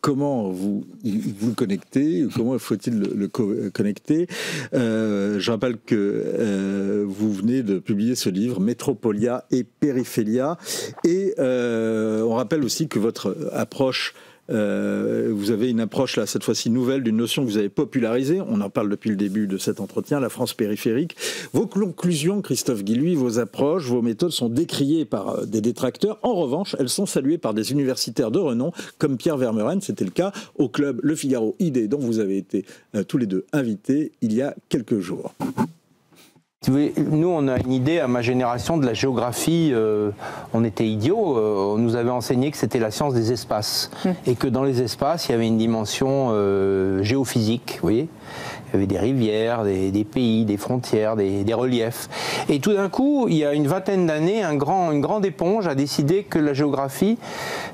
comment vous le connectez, comment faut-il le connecter. Je rappelle que vous venez de publier ce livre, Métropolia et Périphéria, et on rappelle aussi que votre approche, vous avez une approche là, cette fois-ci nouvelle, d'une notion que vous avez popularisée, on en parle depuis le début de cet entretien, la France périphérique. Vos conclusions, Christophe Guilluy, vos approches, vos méthodes sont décriées par des détracteurs. En revanche, elles sont saluées par des universitaires de renom, comme Pierre Vermeuren, c'était le cas au club Le Figaro ID, dont vous avez été tous les deux invités il y a quelques jours. Nous, on a une idée, à ma génération, de la géographie, on était idiots, on nous avait enseigné que c'était la science des espaces, et que dans les espaces, il y avait une dimension géophysique, vous voyez. Il y avait des rivières, des pays, des frontières, des reliefs. Et tout d'un coup, il y a une vingtaine d'années, une grande éponge a décidé que la géographie,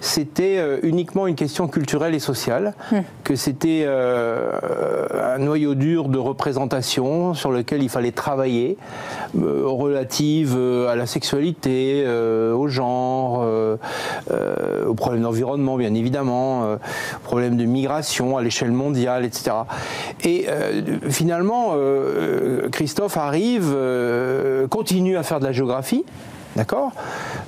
c'était uniquement une question culturelle et sociale, que c'était un noyau dur de représentation sur lequel il fallait travailler, relative à la sexualité, au genre, aux problèmes d'environnement, bien évidemment, aux problèmes de migration à l'échelle mondiale, etc. Et finalement, Christophe arrive, continue à faire de la géographie, d'accord ?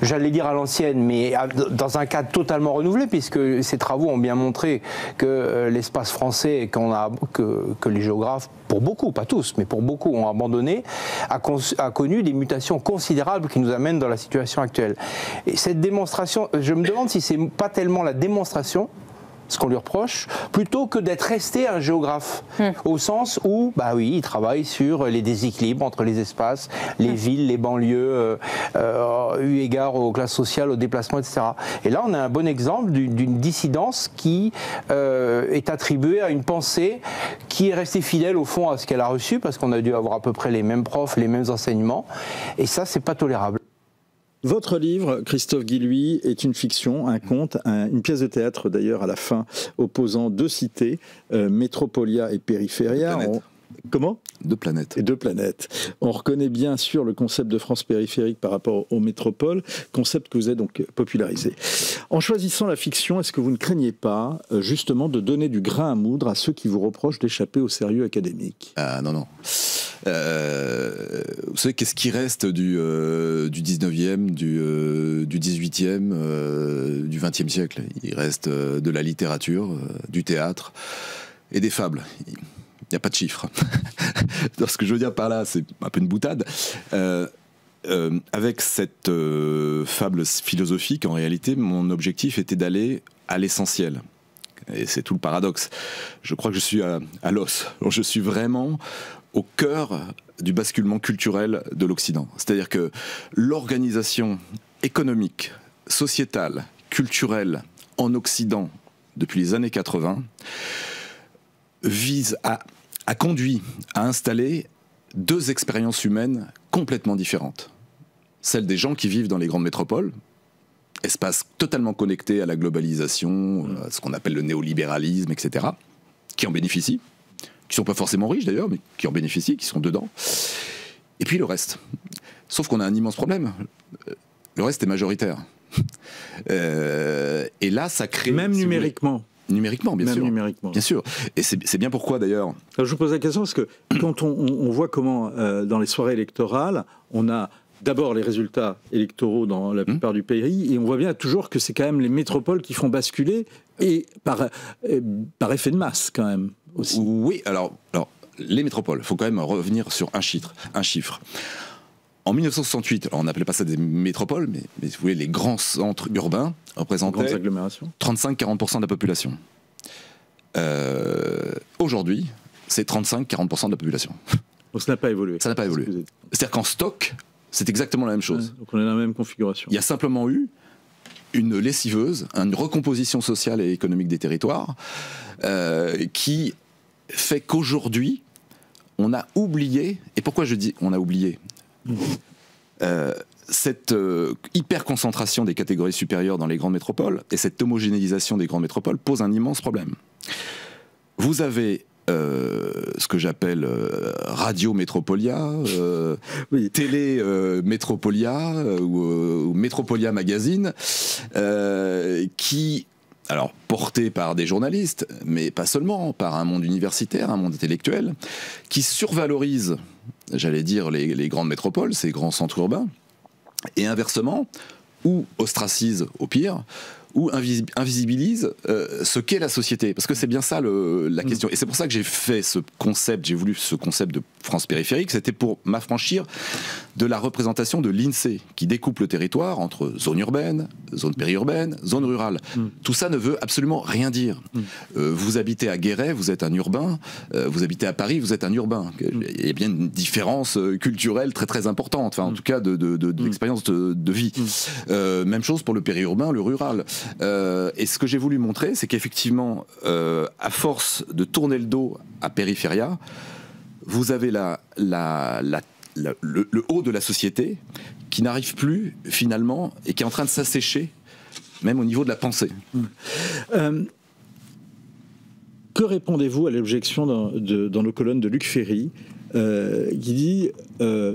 J'allais dire à l'ancienne, mais dans un cadre totalement renouvelé, puisque ces travaux ont bien montré que l'espace français, que les géographes, pour beaucoup, pas tous, mais pour beaucoup, ont abandonné, a connu des mutations considérables qui nous amènent dans la situation actuelle. Et cette démonstration, je me demande si c'est pas tellement la démonstration, ce qu'on lui reproche, plutôt que d'être resté un géographe, au sens où, bah oui, il travaille sur les déséquilibres entre les espaces, les villes, les banlieues, eu égard aux classes sociales, aux déplacements, etc. Et là, on a un bon exemple d'une dissidence qui est attribuée à une pensée qui est restée fidèle, au fond, à ce qu'elle a reçu, parce qu'on a dû avoir à peu près les mêmes profs, les mêmes enseignements, et ça, c'est pas tolérable. Votre livre, Christophe Guilluy, est une fiction, un conte, une pièce de théâtre d'ailleurs à la fin, opposant deux cités, Métropolia et Périphéria. Comment ? Deux planètes. Et deux planètes. On reconnaît bien sûr le concept de France périphérique par rapport aux métropoles, concept que vous avez donc popularisé. En choisissant la fiction, est-ce que vous ne craignez pas justement de donner du grain à moudre à ceux qui vous reprochent d'échapper au sérieux académique ? Ah non, non. Vous savez, qu'est-ce qui reste du 19e, du 18e, du 20e siècle ? Il reste de la littérature, du théâtre et des fables. Il n'y a pas de chiffres. Donc, ce que je veux dire par là, c'est un peu une boutade. Avec cette fable philosophique, en réalité, mon objectif était d'aller à l'essentiel. Et c'est tout le paradoxe. Je crois que je suis à l'os. Je suis vraiment au cœur du basculement culturel de l'Occident. C'est-à-dire que l'organisation économique, sociétale, culturelle en Occident depuis les années 80 a conduit à installer deux expériences humaines complètement différentes. Celle des gens qui vivent dans les grandes métropoles, espace totalement connecté à la globalisation, à ce qu'on appelle le néolibéralisme, etc., qui en bénéficient, qui ne sont pas forcément riches d'ailleurs, mais qui en bénéficient, qui sont dedans. Et puis le reste. Sauf qu'on a un immense problème. Le reste est majoritaire. Et là, ça crée... Même numériquement. Numériquement, bien sûr. Numériquement. Bien sûr. Et c'est bien pourquoi, d'ailleurs... Alors, je vous pose la question parce que quand on voit comment, dans les soirées électorales, on a d'abord les résultats électoraux dans la plupart du pays, et on voit bien toujours que c'est quand même les métropoles qui font basculer, et par effet de masse, quand même, aussi. Oui, alors les métropoles, il faut quand même revenir sur un chiffre. En 1968, alors on n'appelait pas ça des métropoles, mais vous voyez, les grands centres urbains représentaient 35-40% de la population. Aujourd'hui, c'est 35-40% de la population. Donc ça n'a pas évolué. Ça n'a pas évolué. C'est-à-dire qu'en stock, c'est exactement la même chose. Ouais, donc on est dans la même configuration. Il y a simplement eu une lessiveuse, une recomposition sociale et économique des territoires qui fait qu'aujourd'hui, on a oublié, et pourquoi je dis on a oublié cette hyper-concentration des catégories supérieures dans les grandes métropoles et cette homogénéisation des grandes métropoles pose un immense problème. Vous avez ce que j'appelle Radio Métropolia, Télé Métropolia ou Métropolia Magazine, qui... Alors, porté par des journalistes, mais pas seulement, par un monde universitaire, un monde intellectuel, qui survalorise, j'allais dire, les grandes métropoles, ces grands centres urbains, et inversement, ou ostracise au pire, ou invisibilise ce qu'est la société. Parce que c'est bien ça la question. Et c'est pour ça que j'ai fait ce concept, j'ai voulu ce concept de France périphérique, c'était pour m'affranchir de la représentation de l'INSEE, qui découpe le territoire entre zone urbaine, zone périurbaine, zone rurale. Tout ça ne veut absolument rien dire. Vous habitez à Guéret, vous êtes un urbain, vous habitez à Paris, vous êtes un urbain. Il y a bien une différence culturelle très très importante, enfin en tout cas d'expérience de vie. Même chose pour le périurbain, le rural. Et ce que j'ai voulu montrer, c'est qu'effectivement, à force de tourner le dos à Périphéria, vous avez le haut de la société qui n'arrive plus finalement et qui est en train de s'assécher, même au niveau de la pensée. Que répondez-vous à l'objection dans nos colonnes de Luc Ferry, qui dit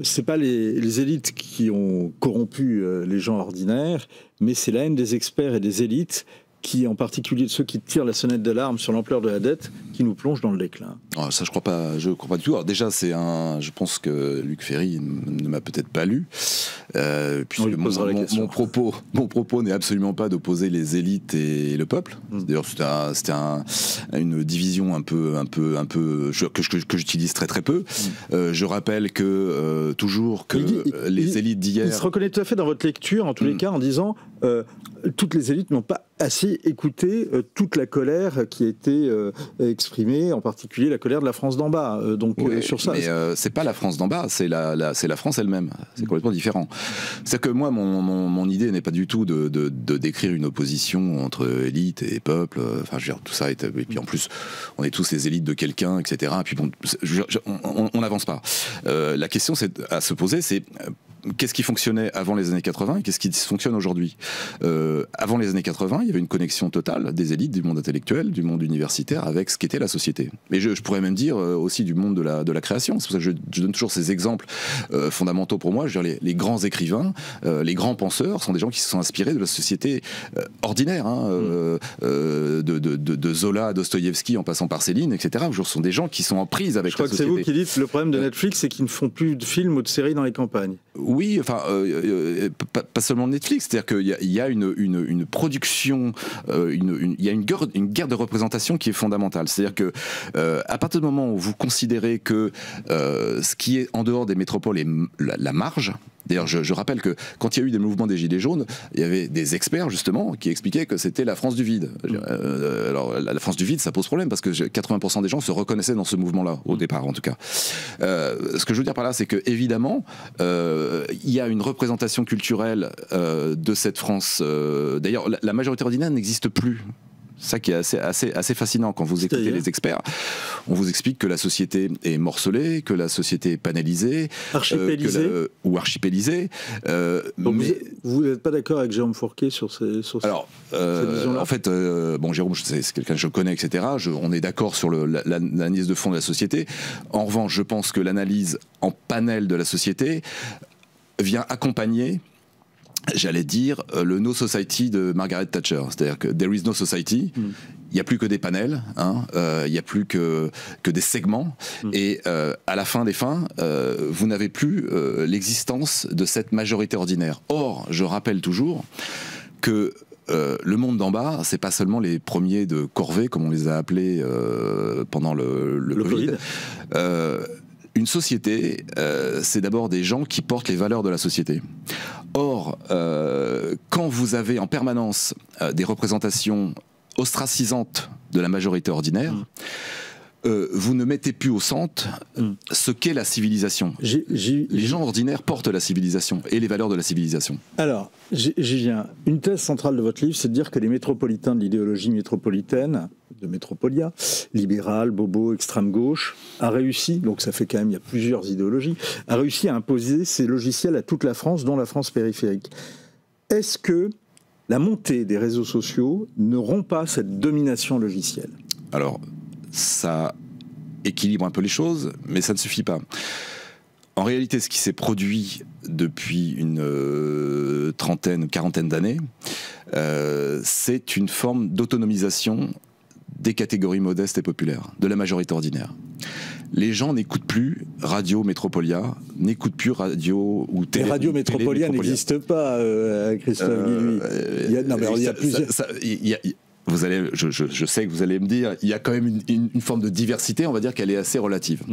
c'est pas les élites qui ont corrompu les gens ordinaires, mais c'est la haine des experts et des élites, qui, en particulier ceux qui tirent la sonnette d'alarme sur l'ampleur de la dette, qui nous plonge dans le déclin. Oh, ça, je crois pas du tout. Alors déjà, je pense que Luc Ferry ne m'a peut-être pas lu, puisque mon propos n'est absolument pas d'opposer les élites et le peuple. D'ailleurs, c'était une division un peu que j'utilise très très peu. Je rappelle que toujours que les élites d'hier. Il se reconnaît tout à fait dans votre lecture, en tous les cas, en disant toutes les élites n'ont pas assez écouté toute la colère qui a été exprimée, en particulier la colère de la France d'en bas. Sur ça. Mais c'est pas la France d'en bas, c'est la France elle-même. C'est complètement différent. C'est que moi, mon idée n'est pas du tout de décrire une opposition entre élite et peuple. Enfin, je veux dire, tout ça. Et puis en plus, on est tous les élites de quelqu'un, etc. Et puis bon, on n'avance pas. La question à se poser, c'est qu'est-ce qui fonctionnait avant les années 80 et qu'est-ce qui fonctionne aujourd'hui ? Avant les années 80, il y avait une connexion totale des élites, du monde intellectuel, du monde universitaire avec ce qu'était la société. Mais je pourrais même dire aussi du monde de la création. C'est pour ça que je donne toujours ces exemples fondamentaux pour moi. Je veux dire, les grands écrivains, les grands penseurs sont des gens qui se sont inspirés de la société ordinaire, de Zola à Dostoïevski en passant par Céline, etc. Ce sont des gens qui sont en prise avec la société. Je crois que c'est vous qui dites le problème de Netflix, c'est qu'ils ne font plus de films ou de séries dans les campagnes. Oui, enfin, pas seulement Netflix, c'est-à-dire qu'il y a une production, il y a une guerre de représentation qui est fondamentale. C'est-à-dire que à partir du moment où vous considérez que ce qui est en dehors des métropoles est la marge. D'ailleurs, je rappelle que quand il y a eu des mouvements des Gilets jaunes, il y avait des experts, justement, qui expliquaient que c'était la France du vide. Alors, la France du vide, ça pose problème, parce que 80% des gens se reconnaissaient dans ce mouvement-là, au départ, en tout cas. Ce que je veux dire par là, c'est que, évidemment, il y a une représentation culturelle de cette France. D'ailleurs, la majorité ordinaire n'existe plus. Ça qui est assez fascinant quand vous écoutez les experts. On vous explique que la société est morcelée, que la société est panélisée, ou archipélisée. Vous n'êtes pas d'accord avec Jérôme Fourquet sur cette vision-là ? En fait, Jérôme, c'est quelqu'un que je connais, etc. On est d'accord sur l'analyse de fond de la société. En revanche, je pense que l'analyse en panel de la société vient accompagner, j'allais dire, le No Society de Margaret Thatcher. C'est-à-dire que there is no society, il n'y a plus que des panels, il n'y a plus que des segments, et à la fin des fins, vous n'avez plus l'existence de cette majorité ordinaire. Or, je rappelle toujours que le monde d'en bas, c'est pas seulement les premiers de corvée, comme on les a appelés pendant le Covid. Une société, c'est d'abord des gens qui portent les valeurs de la société. Or, quand vous avez en permanence des représentations ostracisantes de la majorité ordinaire, vous ne mettez plus au centre ce qu'est la civilisation. Les gens ordinaires portent la civilisation et les valeurs de la civilisation. Alors, Julien, une thèse centrale de votre livre, c'est de dire que les métropolitains de l'idéologie métropolitaine, de Métropolia, libéral, bobo, extrême gauche, a réussi, donc ça fait quand même, il y a plusieurs idéologies, a réussi à imposer ces logiciels à toute la France, dont la France périphérique. Est-ce que la montée des réseaux sociaux ne rompt pas cette domination logicielle ? Alors, ça équilibre un peu les choses, mais ça ne suffit pas. En réalité, ce qui s'est produit depuis une trentaine, quarantaine d'années, c'est une forme d'autonomisation des catégories modestes et populaires, de la majorité ordinaire. Les gens n'écoutent plus Radio Métropolia, n'écoutent plus radio ou télé. Les Radio Métropolia n'existe pas, Christophe Guilluy. Il y a plusieurs. Vous allez, je sais que vous allez me dire, il y a quand même une forme de diversité, on va dire qu'elle est assez relative.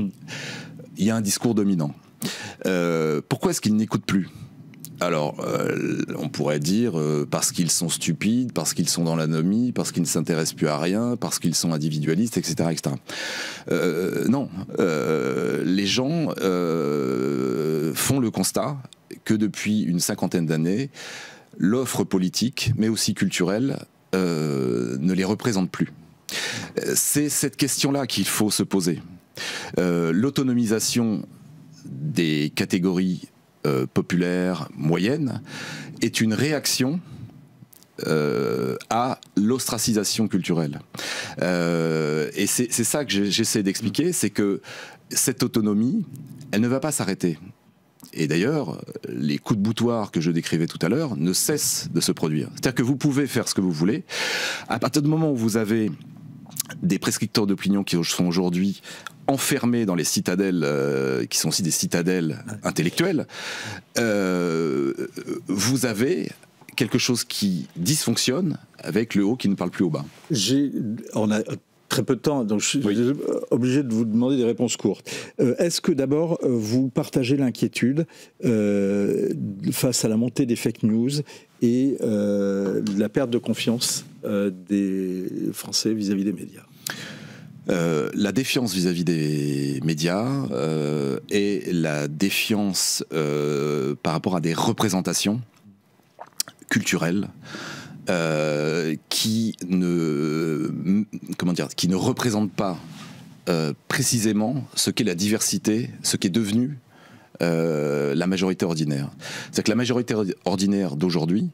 Il y a un discours dominant. Pourquoi est-ce qu'ils n'écoutent plus ? Alors, on pourrait dire parce qu'ils sont stupides, parce qu'ils sont dans l'anomie, parce qu'ils ne s'intéressent plus à rien, parce qu'ils sont individualistes, etc. etc. Non, les gens font le constat que depuis une cinquantaine d'années, l'offre politique, mais aussi culturelle, ne les représente plus. C'est cette question-là qu'il faut se poser. L'autonomisation des catégories populaires, moyennes, est une réaction à l'ostracisation culturelle. Et c'est ça que j'essaie d'expliquer, c'est que cette autonomie, elle ne va pas s'arrêter. Et d'ailleurs, les coups de boutoir que je décrivais tout à l'heure ne cessent de se produire. C'est-à-dire que vous pouvez faire ce que vous voulez. À partir du moment où vous avez des prescripteurs d'opinion qui sont aujourd'hui enfermés dans les citadelles, qui sont aussi des citadelles intellectuelles, vous avez quelque chose qui dysfonctionne avec le haut qui ne parle plus au bas. On a très peu de temps, donc je suis obligé de vous demander des réponses courtes. Est-ce que d'abord, vous partagez l'inquiétude face à la montée des fake news et la perte de confiance des Français vis-à-vis des médias ? La défiance vis-à-vis des médias et la défiance par rapport à des représentations culturelles qui ne représentent pas précisément ce qu'est la diversité, ce qu'est devenu la majorité ordinaire. C'est-à-dire que la majorité ordinaire d'aujourd'hui,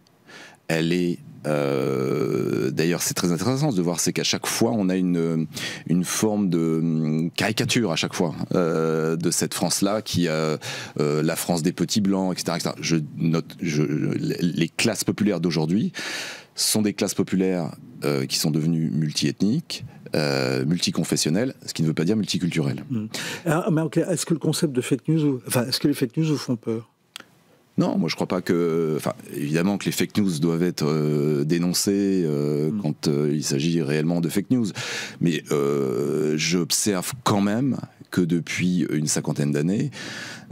elle est... D'ailleurs, c'est très intéressant de voir, c'est qu'à chaque fois, on a une forme de caricature à chaque fois de cette France-là, qui a la France des petits blancs, etc. etc. Je note, les classes populaires d'aujourd'hui sont des classes populaires qui sont devenues multiethniques, multiconfessionnelles, ce qui ne veut pas dire multiculturelles. Mais est-ce que le concept de fake news, est-ce que les fake news vous font peur ? Non, moi je crois pas que... Enfin, évidemment que les fake news doivent être dénoncées quand il s'agit réellement de fake news. Mais j'observe quand même que depuis une cinquantaine d'années,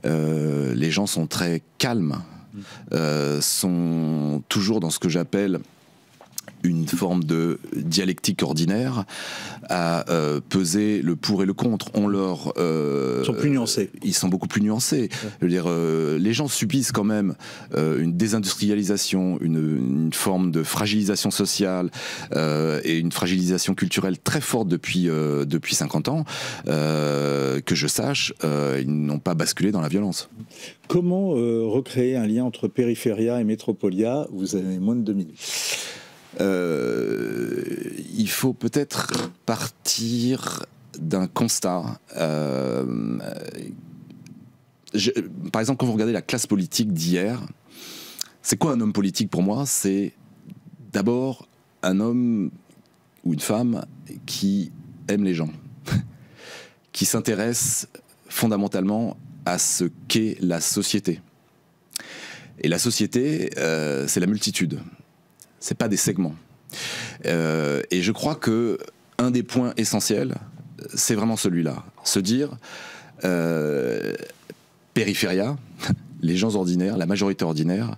les gens sont très calmes, sont toujours dans ce que j'appelle une forme de dialectique ordinaire à peser le pour et le contre. Ils sont plus nuancés. Ils sont beaucoup plus nuancés. Ouais. Je veux dire, les gens subissent quand même une désindustrialisation, une forme de fragilisation sociale et une fragilisation culturelle très forte depuis 50 ans. Que je sache, ils n'ont pas basculé dans la violence. Comment recréer un lien entre Périphéria et Métropolia ? Vous avez moins de 2 minutes. Il faut peut-être partir d'un constat. Par exemple, quand vous regardez la classe politique d'hier, c'est quoi un homme politique pour moi ? C'est d'abord un homme ou une femme qui aime les gens, qui s'intéresse fondamentalement à ce qu'est la société. Et la société, c'est la multitude. C'est pas des segments. Et je crois que un des points essentiels, c'est vraiment celui-là. Se dire, périphéria, les gens ordinaires, la majorité ordinaire,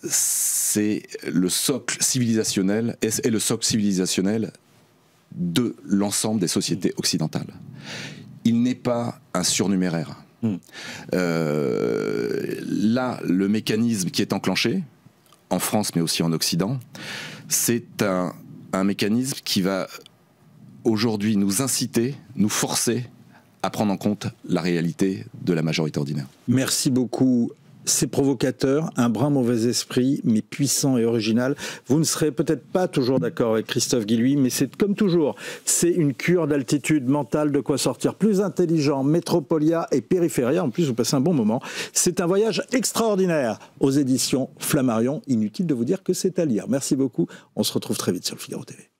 c'est le socle civilisationnel et le socle civilisationnel de l'ensemble des sociétés occidentales. Il n'est pas un surnuméraire. Là, le mécanisme qui est enclenché, en France mais aussi en Occident, c'est un mécanisme qui va aujourd'hui nous inciter, nous forcer à prendre en compte la réalité de la majorité ordinaire. Merci beaucoup c'est provocateur, un brin mauvais esprit, mais puissant et original. Vous ne serez peut-être pas toujours d'accord avec Christophe Guilluy, mais c'est comme toujours, c'est une cure d'altitude mentale, de quoi sortir plus intelligent, Métropolia et Périphéria. En plus, vous passez un bon moment. C'est un voyage extraordinaire aux éditions Flammarion. Inutile de vous dire que c'est à lire. Merci beaucoup. On se retrouve très vite sur le Figaro TV.